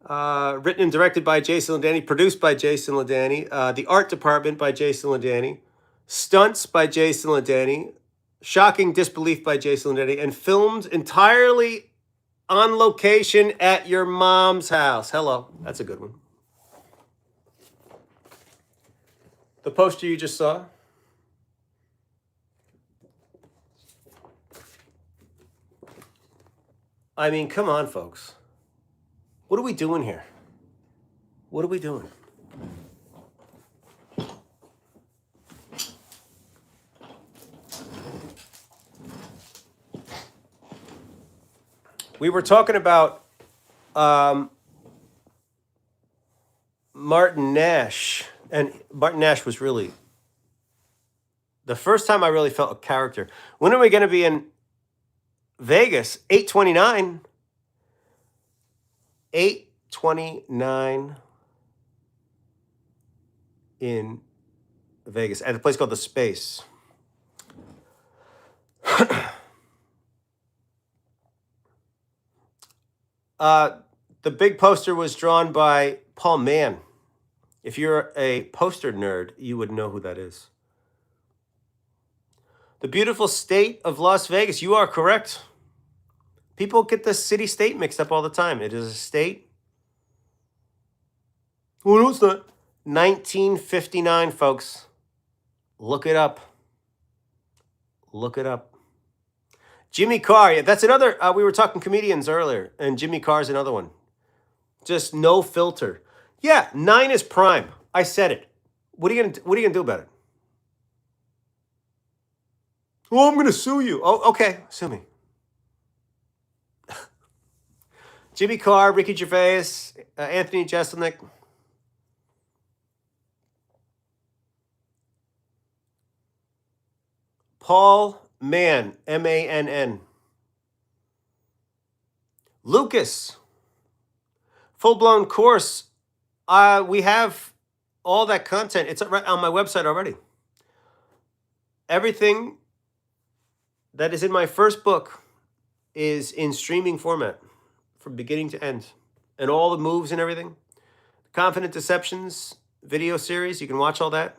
Written and directed by Jason Ladany, produced by Jason Ladany. The art department by Jason Ladany. Stunts by Jason Ladany. Shocking disbelief by Jason Ladany. And filmed entirely on location at your mom's house. Hello. That's a good one. The poster you just saw. I mean, come on, folks. What are we doing here? What are we doing? We were talking about Martin Nash. And Martin Nash was really the first time I really felt a character. When are we going to be in Vegas? 8/29. 8/29 in Vegas at a place called The Space. The big poster was drawn by Paul Mann. If you're a poster nerd, you would know who that is. The beautiful state of Las Vegas. You are correct. People get the city-state mixed up all the time. It is a state. Oh, no, it's not. 1959, folks. Look it up. Look it up. Jimmy Carr. Yeah, that's another. We were talking comedians earlier, and Jimmy Carr's another one. Just no filter. Yeah, 9 is prime. I said it. What are you gonna do about it? Oh, I'm gonna sue you. Oh, okay, sue me. Jimmy Carr, Ricky Gervais, Anthony Jeselnik. Paul Mann, M-A-N-N. Lucas, full-blown course. We have all that content. It's right on my website already. Everything that is in my first book is in streaming format from beginning to end. And all the moves and everything. Confident Deceptions video series. You can watch all that.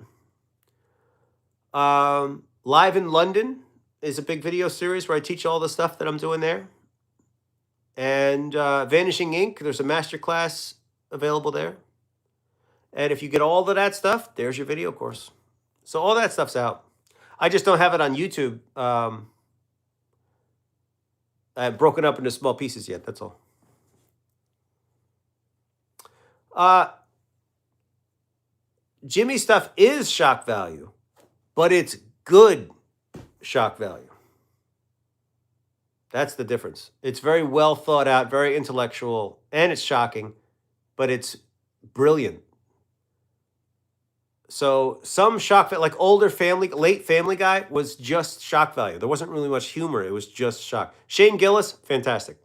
Live in London is a big video series where I teach all the stuff that I'm doing there. And Vanishing Ink, there's a masterclass available there. And if you get all of that stuff, there's your video course. So all that stuff's out. I just don't have it on YouTube. I've broken up into small pieces yet, that's all. Jimmy's stuff is shock value, but it's good shock value. That's the difference. It's very well thought out, very intellectual, and it's shocking, but it's brilliant. So some shock value, like late Family Guy was just shock value. There wasn't really much humor. It was just shock. Shane Gillis, fantastic.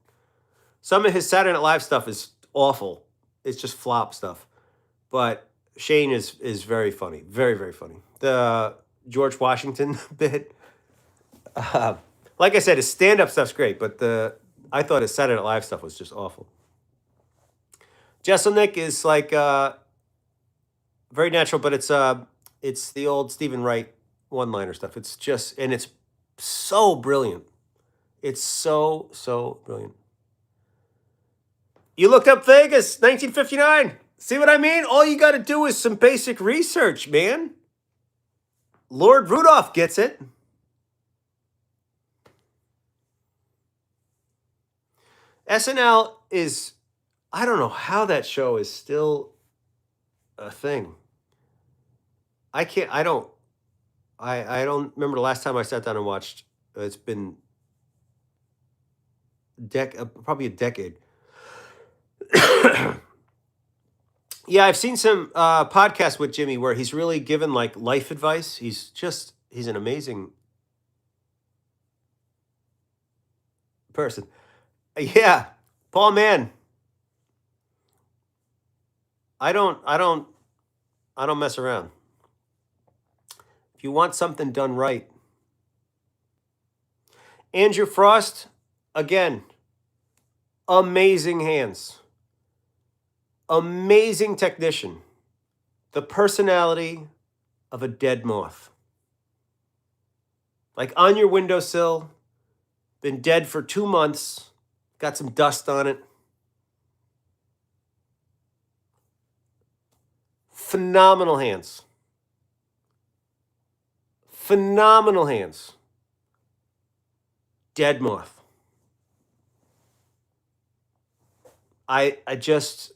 Some of his Saturday Night Live stuff is awful. It's just flop stuff. But Shane is very funny. Very, very funny. The George Washington bit. Like I said, his stand-up stuff's great, but I thought his Saturday Night Live stuff was just awful. Jeselnik is like very natural, but it's the old Stephen Wright one-liner stuff. It's just, and it's so brilliant. It's so brilliant. You looked up Vegas, 1959. See what I mean? All you got to do is some basic research, man. Lord Rudolph gets it. SNL is, I don't know how that show is still a thing. I don't remember the last time I sat down and watched. It's been probably a decade. Yeah, I've seen some podcasts with Jimmy where he's really given like life advice. He's an amazing person. Yeah, Paul Mann. I don't mess around. If you want something done right. Andrew Frost, again, amazing hands. Amazing technician. The personality of a dead moth. Like on your windowsill, been dead for 2 months, got some dust on it. Phenomenal hands. Phenomenal hands. Dead moth. I just...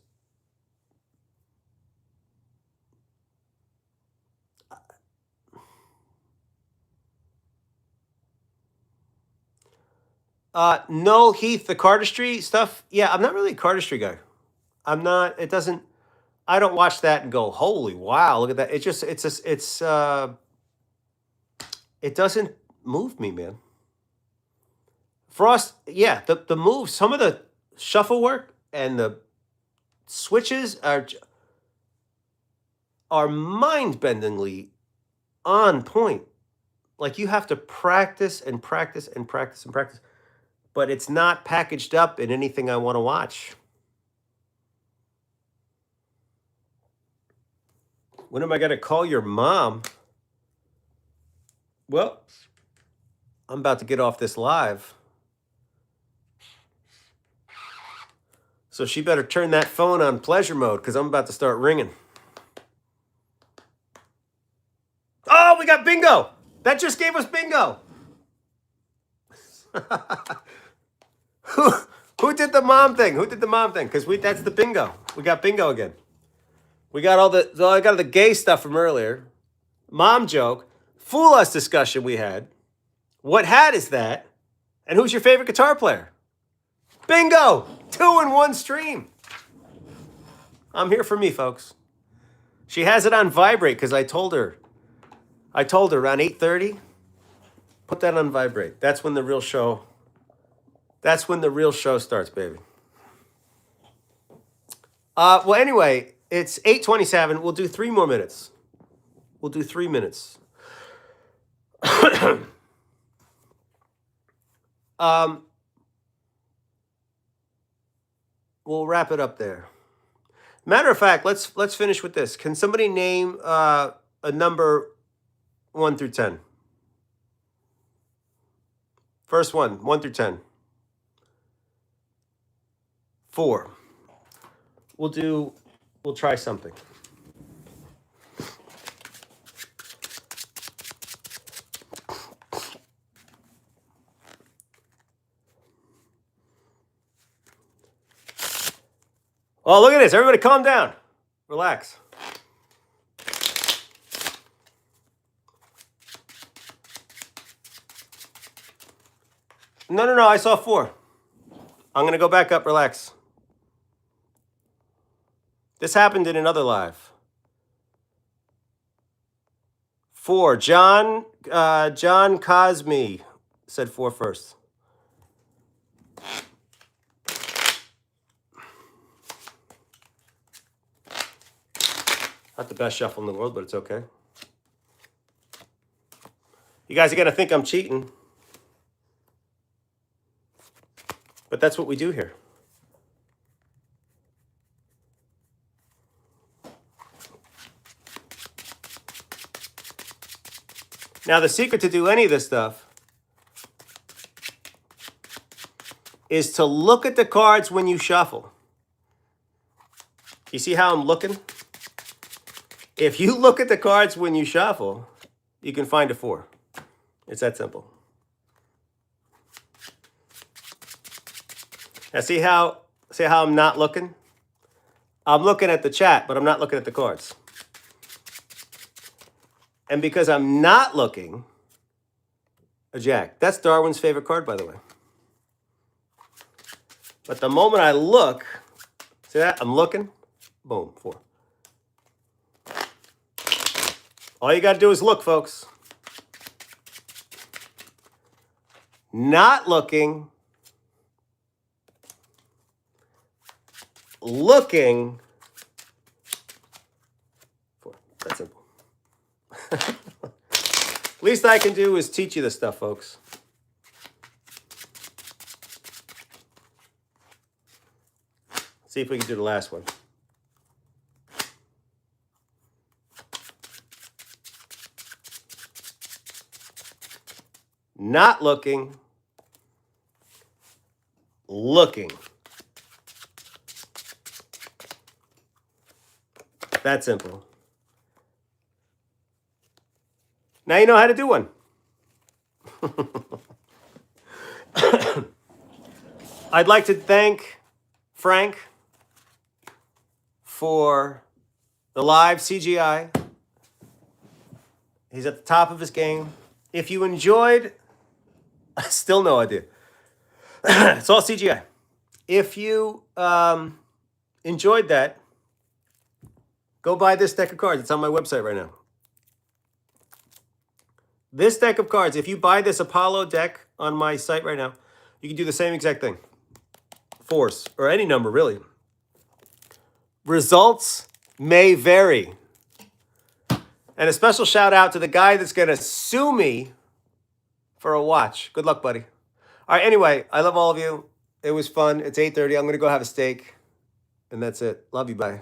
no, Heath, the cardistry stuff. Yeah, I'm not really a cardistry guy. I'm not. It doesn't. I don't watch that and go, "Holy wow, look at that!" It doesn't move me, man. Frost, yeah, the moves, some of the shuffle work and the switches are mind-bendingly on point. Like you have to practice and practice and practice and practice. But it's not packaged up in anything I want to watch. When am I going to call your mom? Well, I'm about to get off this live. So she better turn that phone on pleasure mode because I'm about to start ringing. Oh, we got bingo. That just gave us bingo. Who did the mom thing? Who did the mom thing? Because that's the bingo. We got bingo again. We got I got the gay stuff from earlier. Mom joke. Fool us discussion we had. What hat is that? And who's your favorite guitar player? Bingo! 2 in 1 stream. I'm here for me, folks. She has it on vibrate because I told her around 8:30, put that on vibrate. That's when the real show starts, baby. Well, anyway, it's 8:27. We'll do 3 more minutes. We'll do 3 minutes. We'll wrap it up there. Matter of fact, let's finish with this. Can somebody name a number 1 through 10? First one, 1 through 10. 4. We'll try something. Oh, look at this. Everybody calm down. Relax. No. I saw 4. I'm going to go back up. Relax. This happened in another live. 4. John Cosme said 4 first. Not the best shuffle in the world, but it's okay. You guys are going to think I'm cheating. But that's what we do here. Now, the secret to do any of this stuff is to look at the cards when you shuffle. You see how I'm looking? If you look at the cards when you shuffle, you can find a 4. It's that simple. Now see how I'm not looking? I'm looking at the chat, but I'm not looking at the cards. And because I'm not looking, a jack. That's Darwin's favorite card, by the way. But the moment I look, see that? I'm looking, boom, 4. All you got to do is look, folks. Not looking, looking, 4. That's simple. Least I can do is teach you this stuff, folks. See if we can do the last one. Not looking, looking. That simple. Now you know how to do one. I'd like to thank Frank for the live CGI. He's at the top of his game. If you enjoyed, still no idea. It's all CGI. If you enjoyed that, go buy this deck of cards. It's on my website right now. This deck of cards, if you buy this Apollo deck on my site right now, you can do the same exact thing. 4s, or any number, really. Results may vary. And a special shout out to the guy that's going to sue me for a watch. Good luck, buddy. All right, anyway, I love all of you. It was fun. It's 8:30. I'm going to go have a steak. And that's it. Love you. Bye.